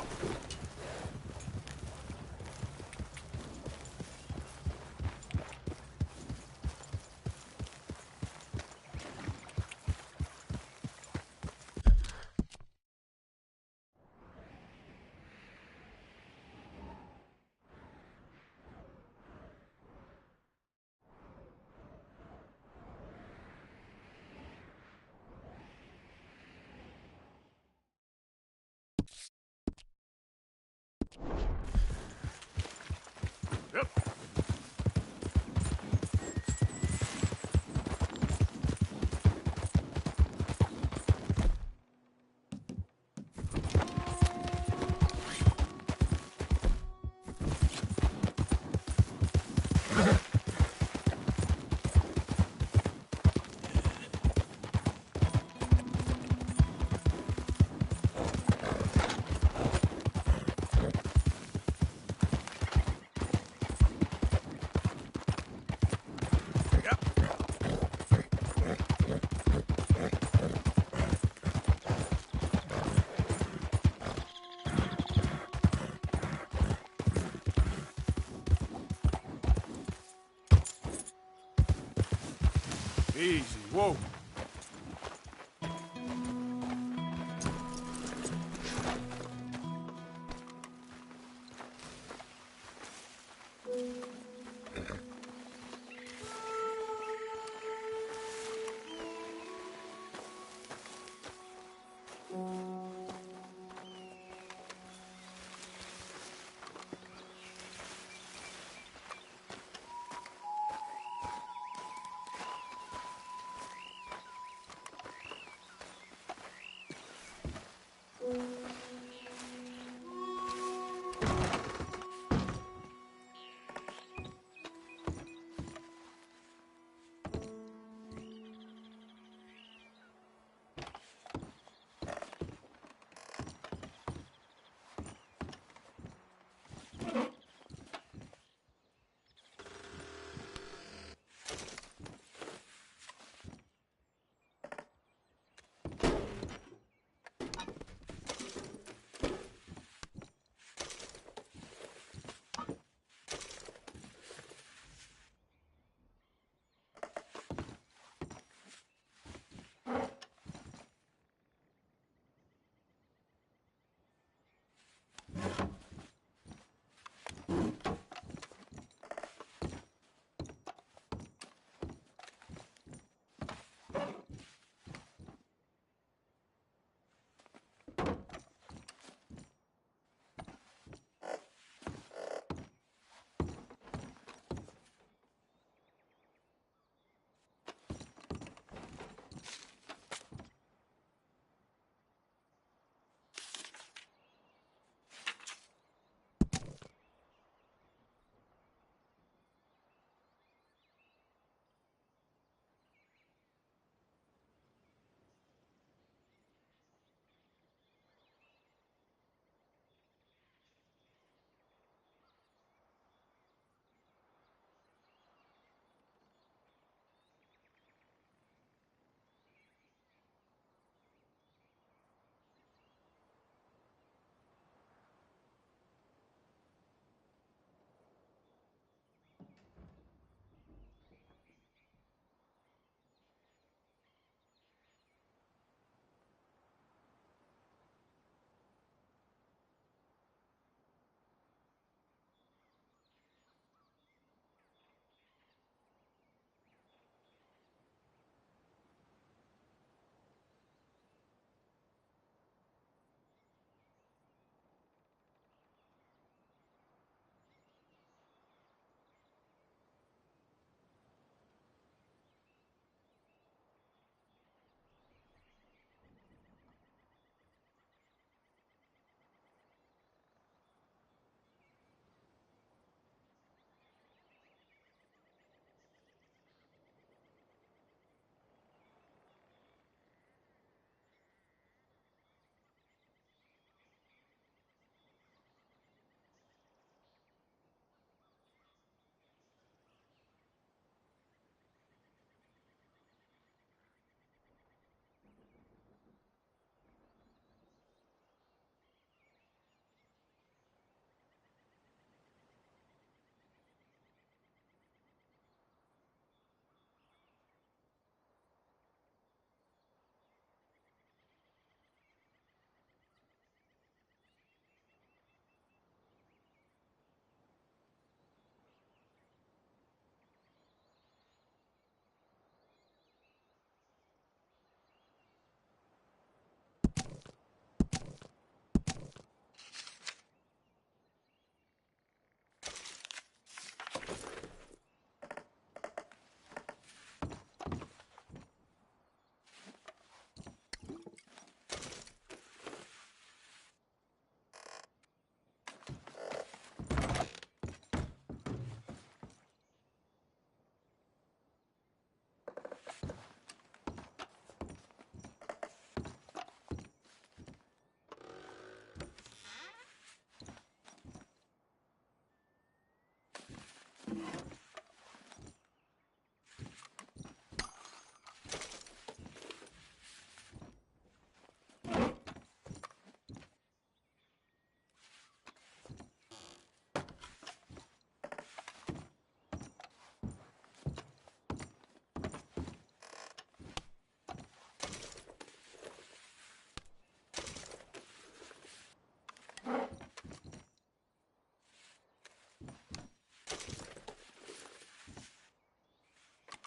Easy, whoa.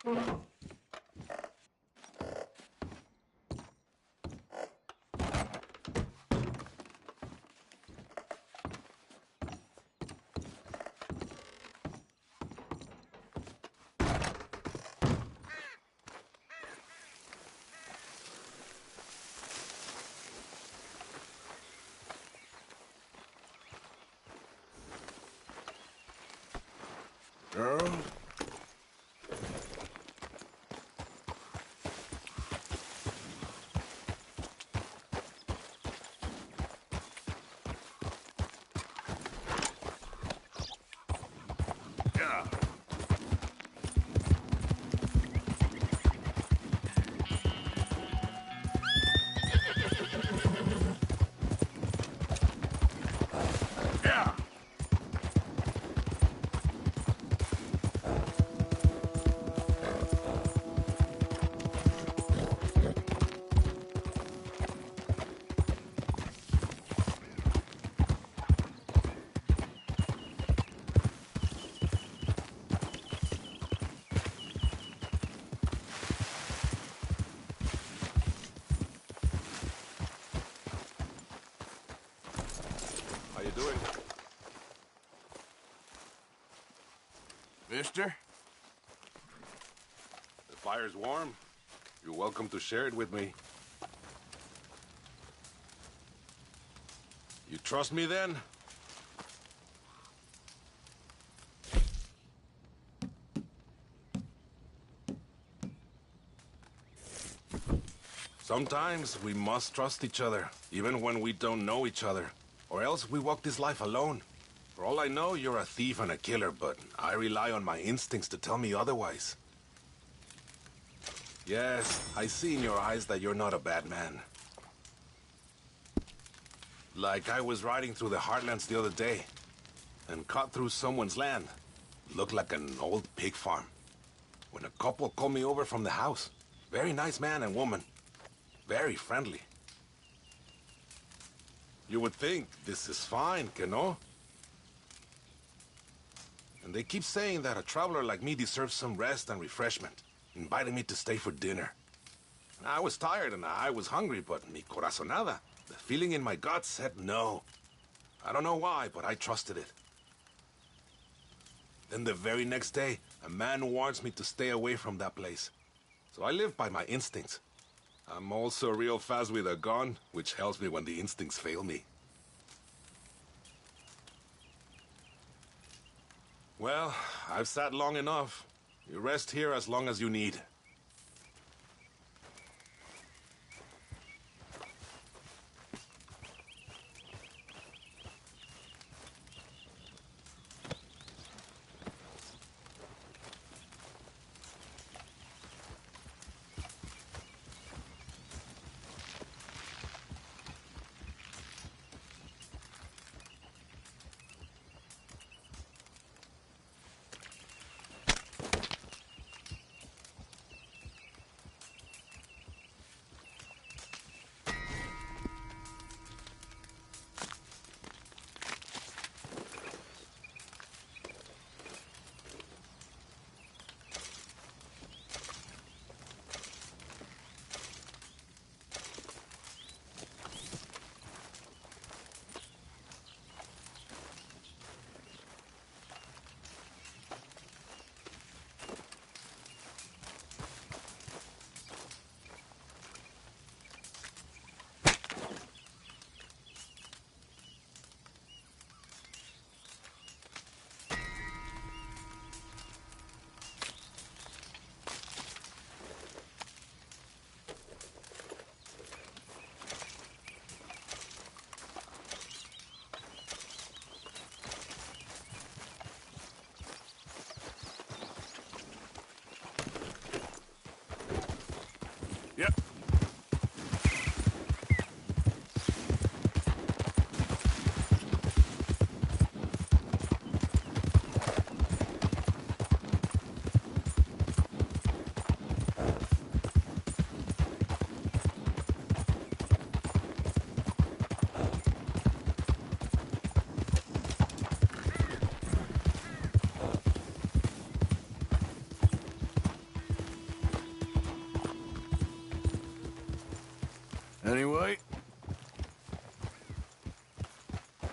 Girl? Yeah. Yeah. How you doing? Mister? The fire's warm. You're welcome to share it with me. You trust me then? Sometimes we must trust each other, even when we don't know each other. Or else we walk this life alone. For all I know, you're a thief and a killer, but I rely on my instincts to tell me otherwise. Yes, I see in your eyes that you're not a bad man. Like I was riding through the heartlands the other day, and cut through someone's land. Looked like an old pig farm. When a couple called me over from the house. Very nice man and woman. Very friendly. You would think this is fine, que no? And they keep saying that a traveler like me deserves some rest and refreshment, inviting me to stay for dinner. I was tired and I was hungry, but mi corazonada, the feeling in my gut said no. I don't know why, but I trusted it. Then the very next day, a man warns me to stay away from that place. So I live by my instincts. I'm also real fast with a gun, which helps me when the instincts fail me. Well, I've sat long enough. You rest here as long as you need.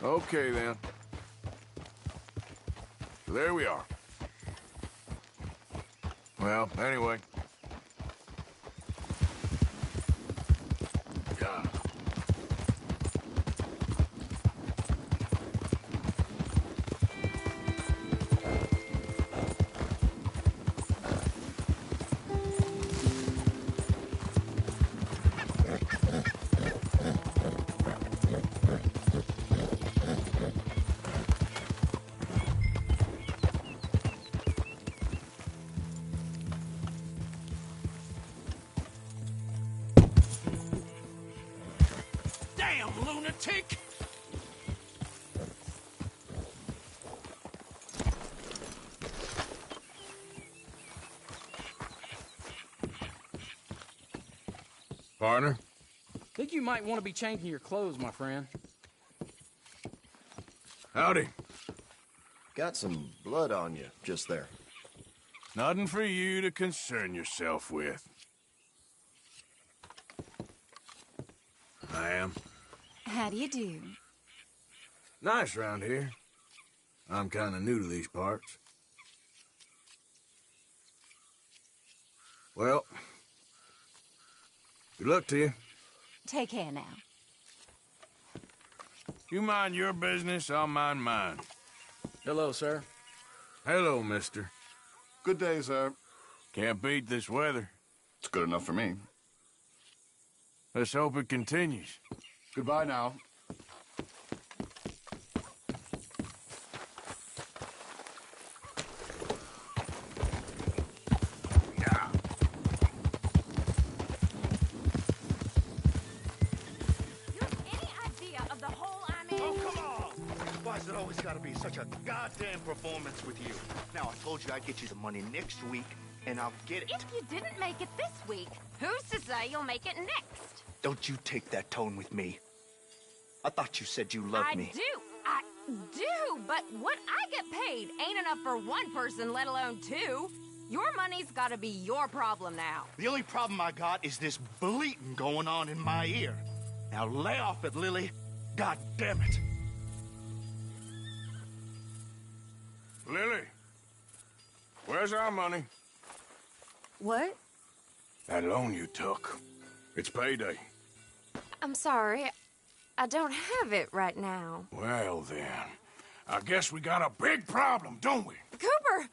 Okay, then. So there we are. Well, anyway. Yeah. Damn lunatic! Partner? Think you might want to be changing your clothes, my friend. Howdy. Got some blood on you just there. Nothing for you to concern yourself with. I am. How do you do? Nice round here. I'm kind of new to these parts. Well, good luck to you. Take care now. You mind your business, I'll mind mine. Hello, sir. Hello, mister. Good day, sir. Can't beat this weather. It's good enough for me. Let's hope it continues. Goodbye now. Why's it always gotta be such a goddamn performance with you? Now, I told you I'd get you the money next week, and I'll get it. If you didn't make it this week, who's to say you'll make it next? Don't you take that tone with me. I thought you said you loved me. I do, but what I get paid ain't enough for one person, let alone two. Your money's gotta be your problem now. The only problem I got is this bleating going on in my ear. Now lay off it, Lily. God damn it. Lily, where's our money? What? That loan you took. It's payday. I'm sorry. I don't have it right now. Well, then, I guess we got a big problem, don't we? Cooper,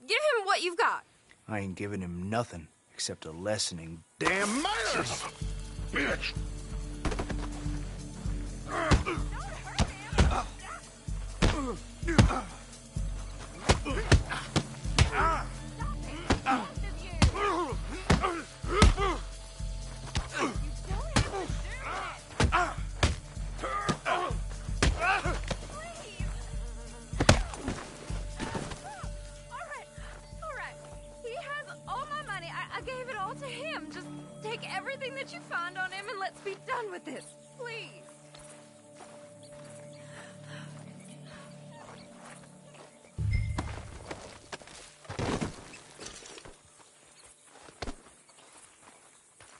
give him what you've got. I ain't giving him nothing except a lessening damn manners! Bitch! Everything that you find on him and let's be done with this, please.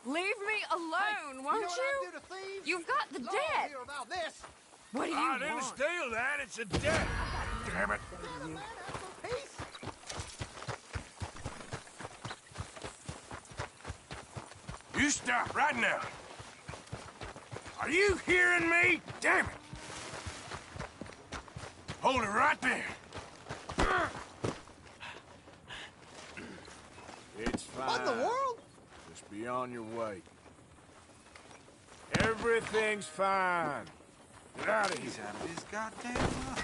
Leave me alone, won't you? You've got the debt. What do you want? I didn't steal that. It's a debt. Damn it. You stop right now. Are you hearing me? Damn it. Hold it right there. It's fine. What in the world? Just be on your way. Everything's fine. Get out of here. He's out of his goddamn mind.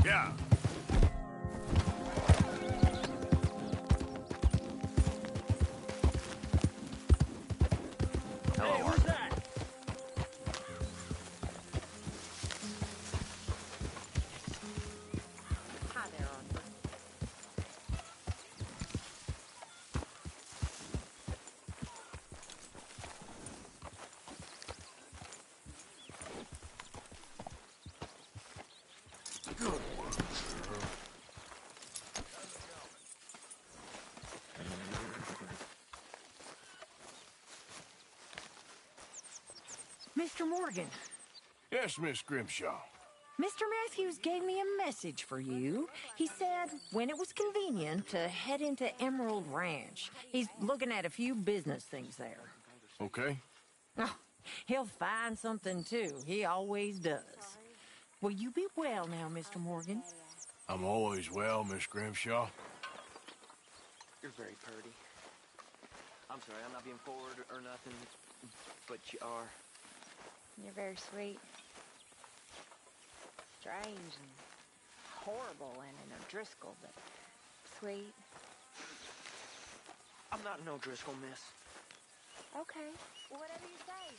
Yeah. Hey, who's that? Hi there, Arthur. Mr. Morgan, Yes, Miss Grimshaw. Mr. Matthews gave me a message for you. He said when it was convenient to head into Emerald Ranch. He's looking at a few business things there. Okay. Oh, he'll find something too. He always does. Will you be well now, Mr. Morgan? I'm always well, Miss Grimshaw. You're very pretty. I'm sorry, I'm not being forward or nothing, but you are. You're very sweet. Strange and horrible and an O'Driscoll, but sweet. I'm not an O'Driscoll, miss. Okay, whatever you say.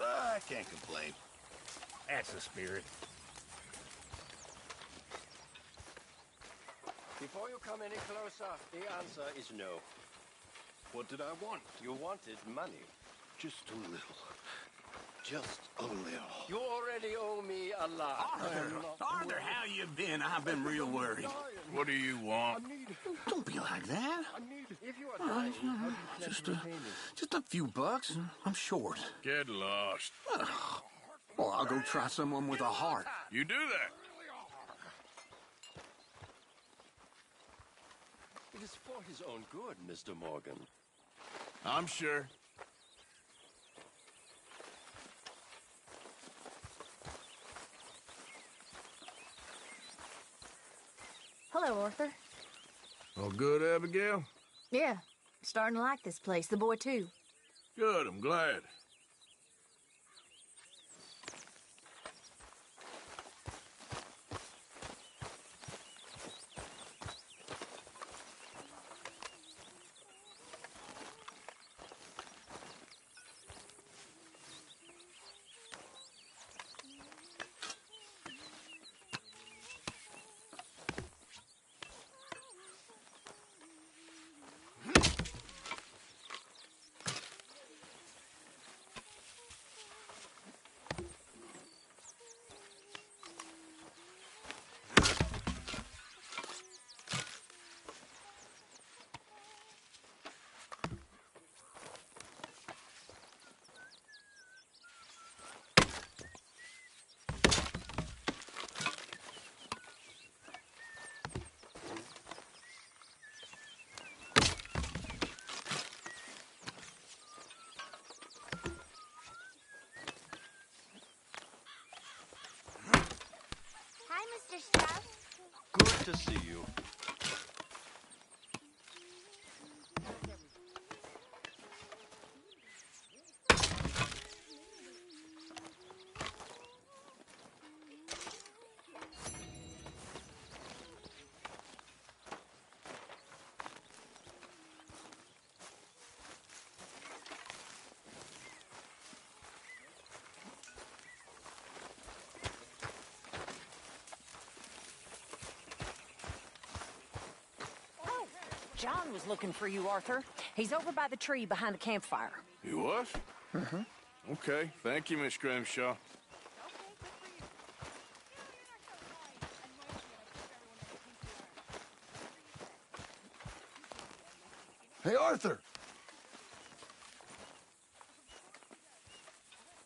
I can't complain. That's the spirit. Before you come any closer, the answer is no. What did I want? You wanted money. Just a little. Just a little. You already owe me a lot. Arthur, how you been? I've been real worried. What do you want? Don't be like that. If you are dying, how do you plan to repay me? Just a few bucks. I'm short. Get lost. Well, I'll go try someone with a heart. You do that. It is for his own good, Mr. Morgan. I'm sure. Hello, Arthur. All good, Abigail? Yeah, starting to like this place. The boy, too. Good, I'm glad. Hi, Mr. Strauss. Good to see you. John was looking for you, Arthur. He's over by the tree behind the campfire. He was? Mm-hmm. Okay, thank you, Miss Grimshaw. Hey, Arthur!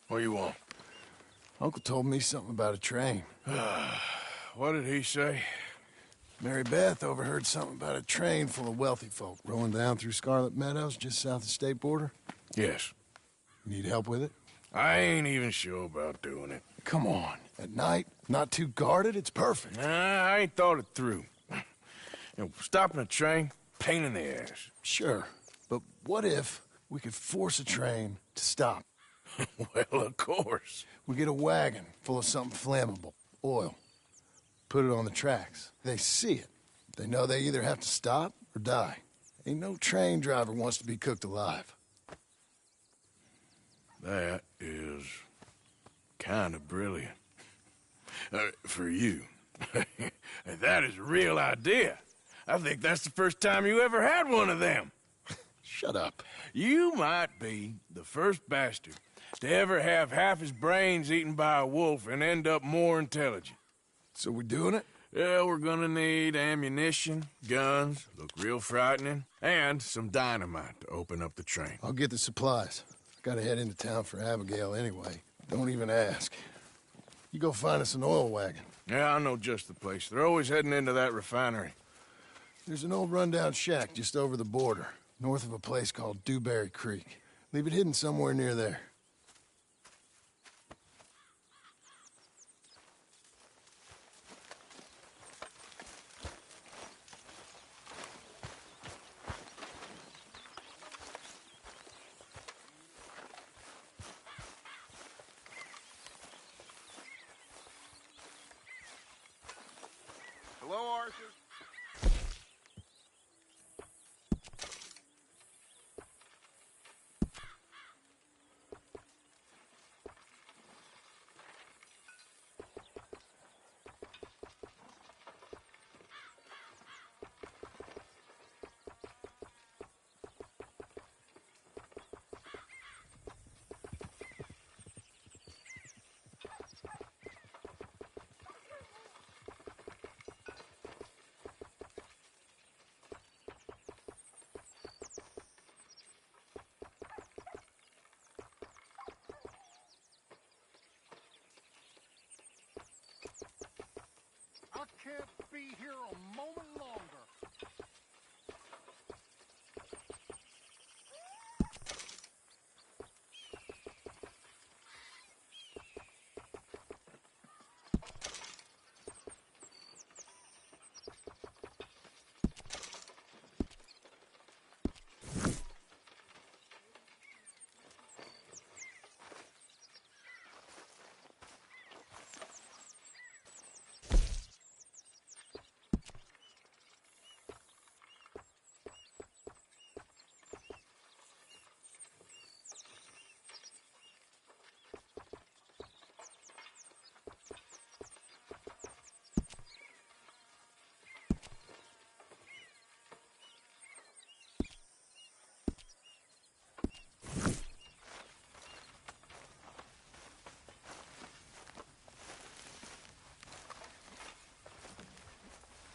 What do you want? Uncle told me something about a train. What did he say? Mary Beth overheard something about a train full of wealthy folk rolling down through Scarlet Meadows just south of the state border. Yes. Need help with it? I ain't even sure about doing it. Come on. At night, not too guarded, it's perfect. Nah, I ain't thought it through. Stopping a train, pain in the ass. Sure, but what if we could force a train to stop? Well, of course. We get a wagon full of something flammable, oil. Put it on the tracks. They see it. They know they either have to stop or die. Ain't no train driver wants to be cooked alive. That is kind of brilliant. For you. That is a real idea. I think that's the first time you ever had one of them. Shut up. You might be the first bastard to ever have half his brains eaten by a wolf and end up more intelligent. So we doing it? Yeah, we're gonna need ammunition, guns, look real frightening, and some dynamite to open up the train. I'll get the supplies. Gotta head into town for Abigail anyway. Don't even ask. You go find us an oil wagon. Yeah, I know just the place. They're always heading into that refinery. There's an old rundown shack just over the border, north of a place called Dewberry Creek. Leave it hidden somewhere near there. Hello, Arthur? I can't be here a moment longer.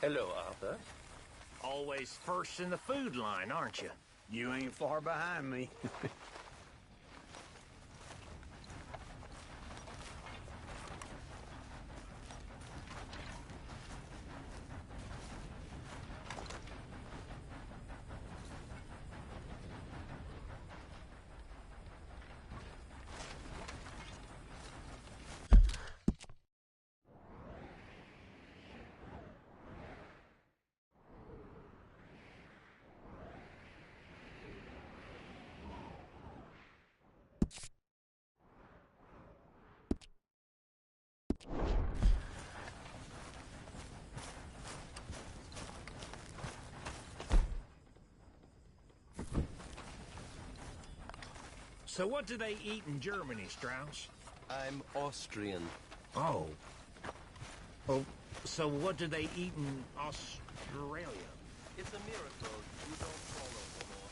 Hello, Arthur. Always first in the food line, aren't you? You ain't far behind me. So what do they eat in Germany, Strauss? I'm Austrian. Oh. Oh, so what do they eat in Australia? It's a miracle you don't follow the law.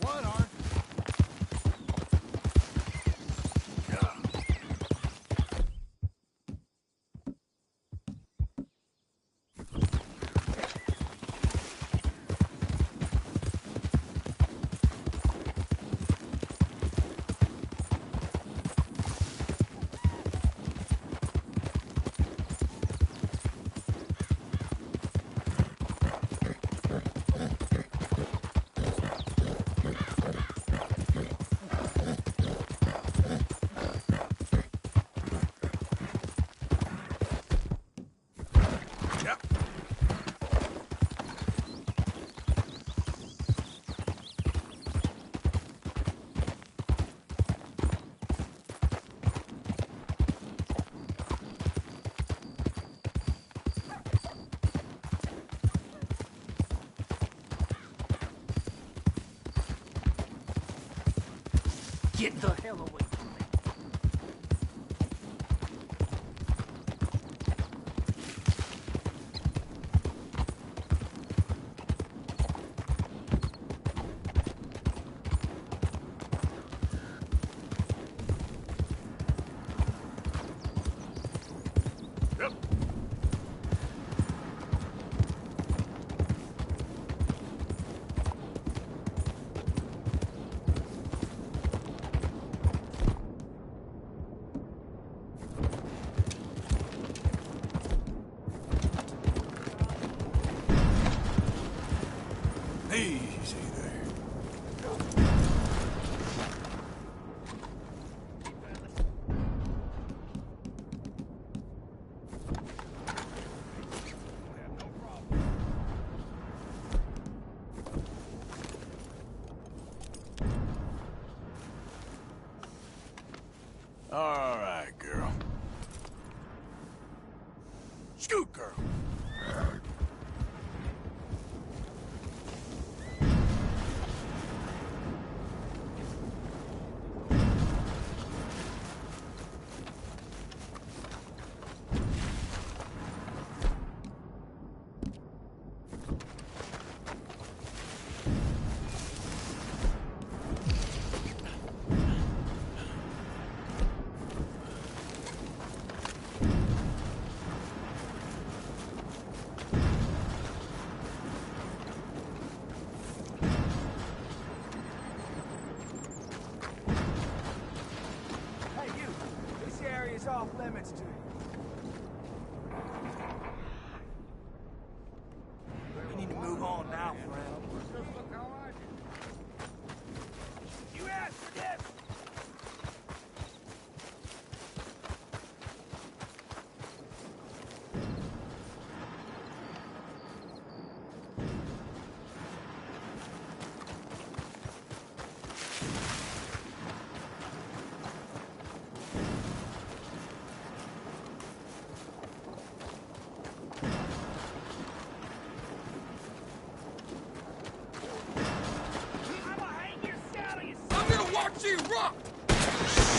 What, Arthur? Get the hell away from me. Easy there. All right, girl. Scoot, girl. Hey, you! This area's off limits to you. We need to move on now, friend. You asked for this! I'm gonna watch you rock!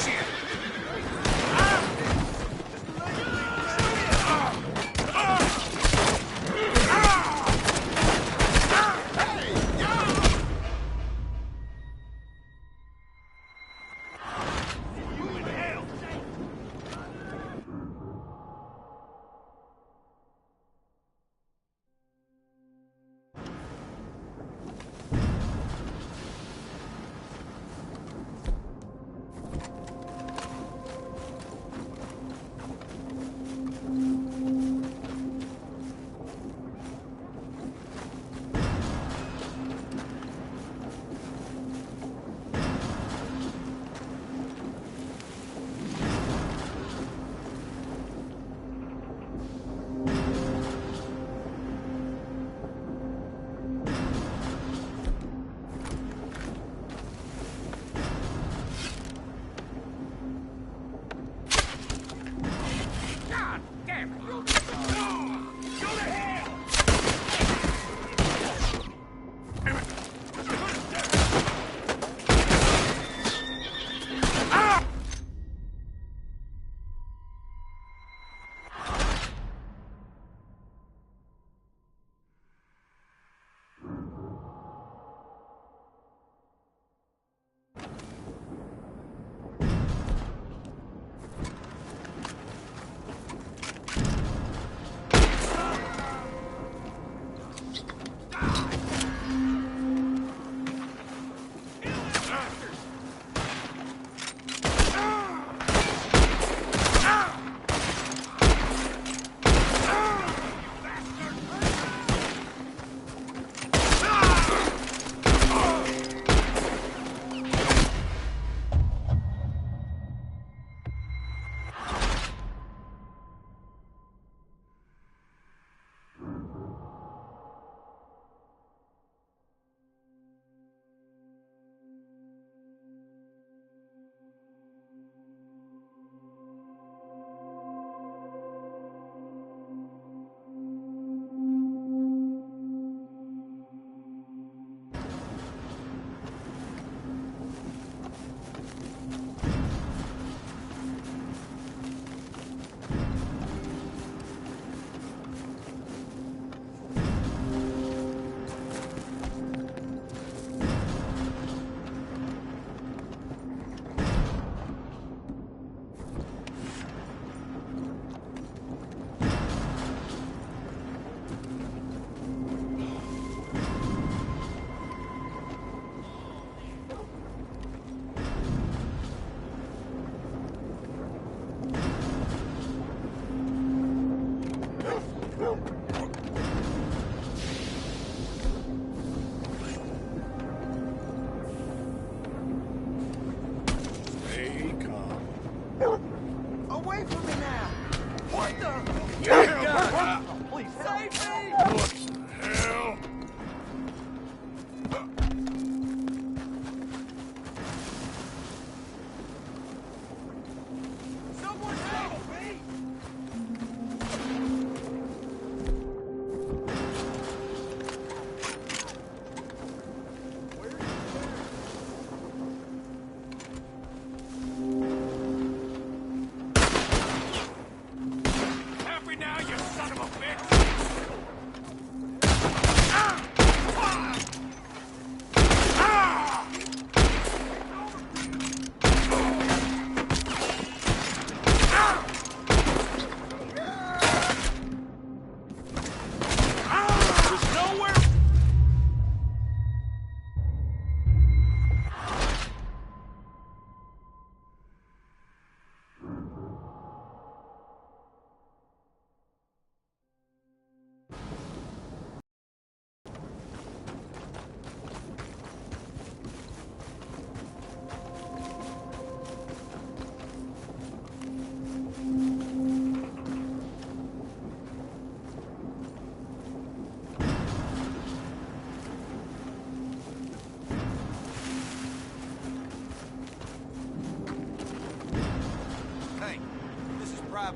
Shit!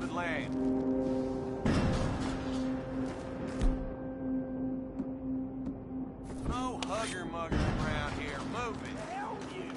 beloved land. No hugger-muggering around here. Move it. Hell you.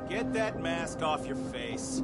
Get that mask off your face.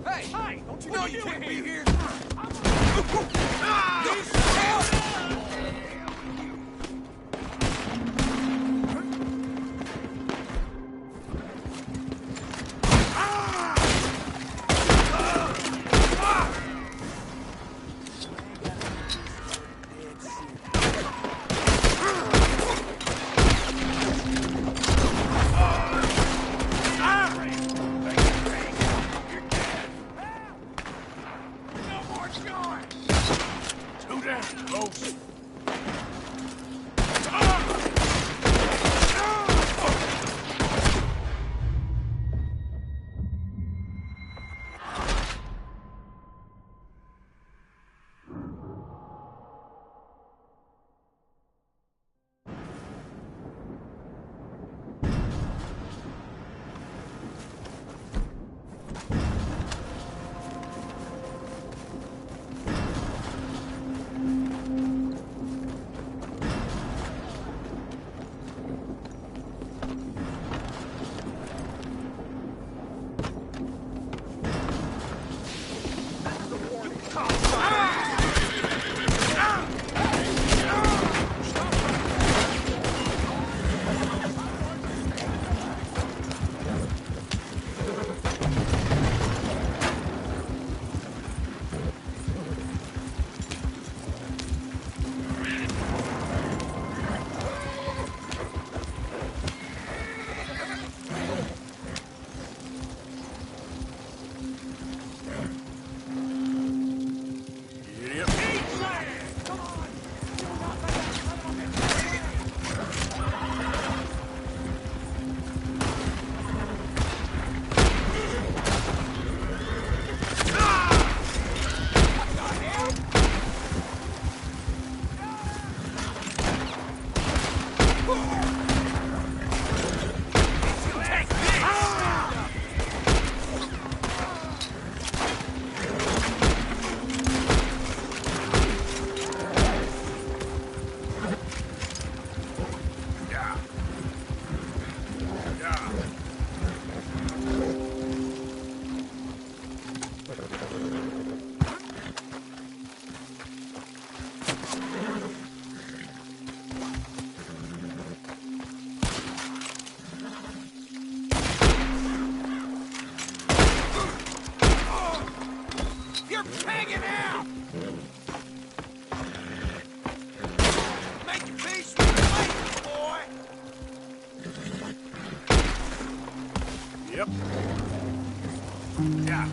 Hey! Don't you know you can't be here? Yep. Yeah.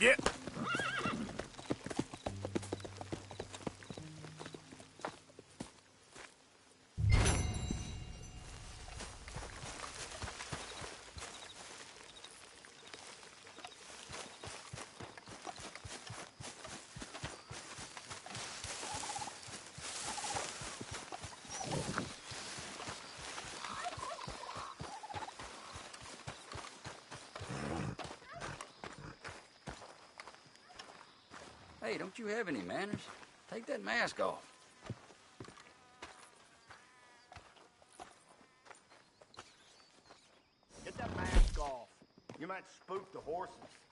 Yeah. Hey, don't you have any manners? Take that mask off. Get that mask off. You might spook the horses.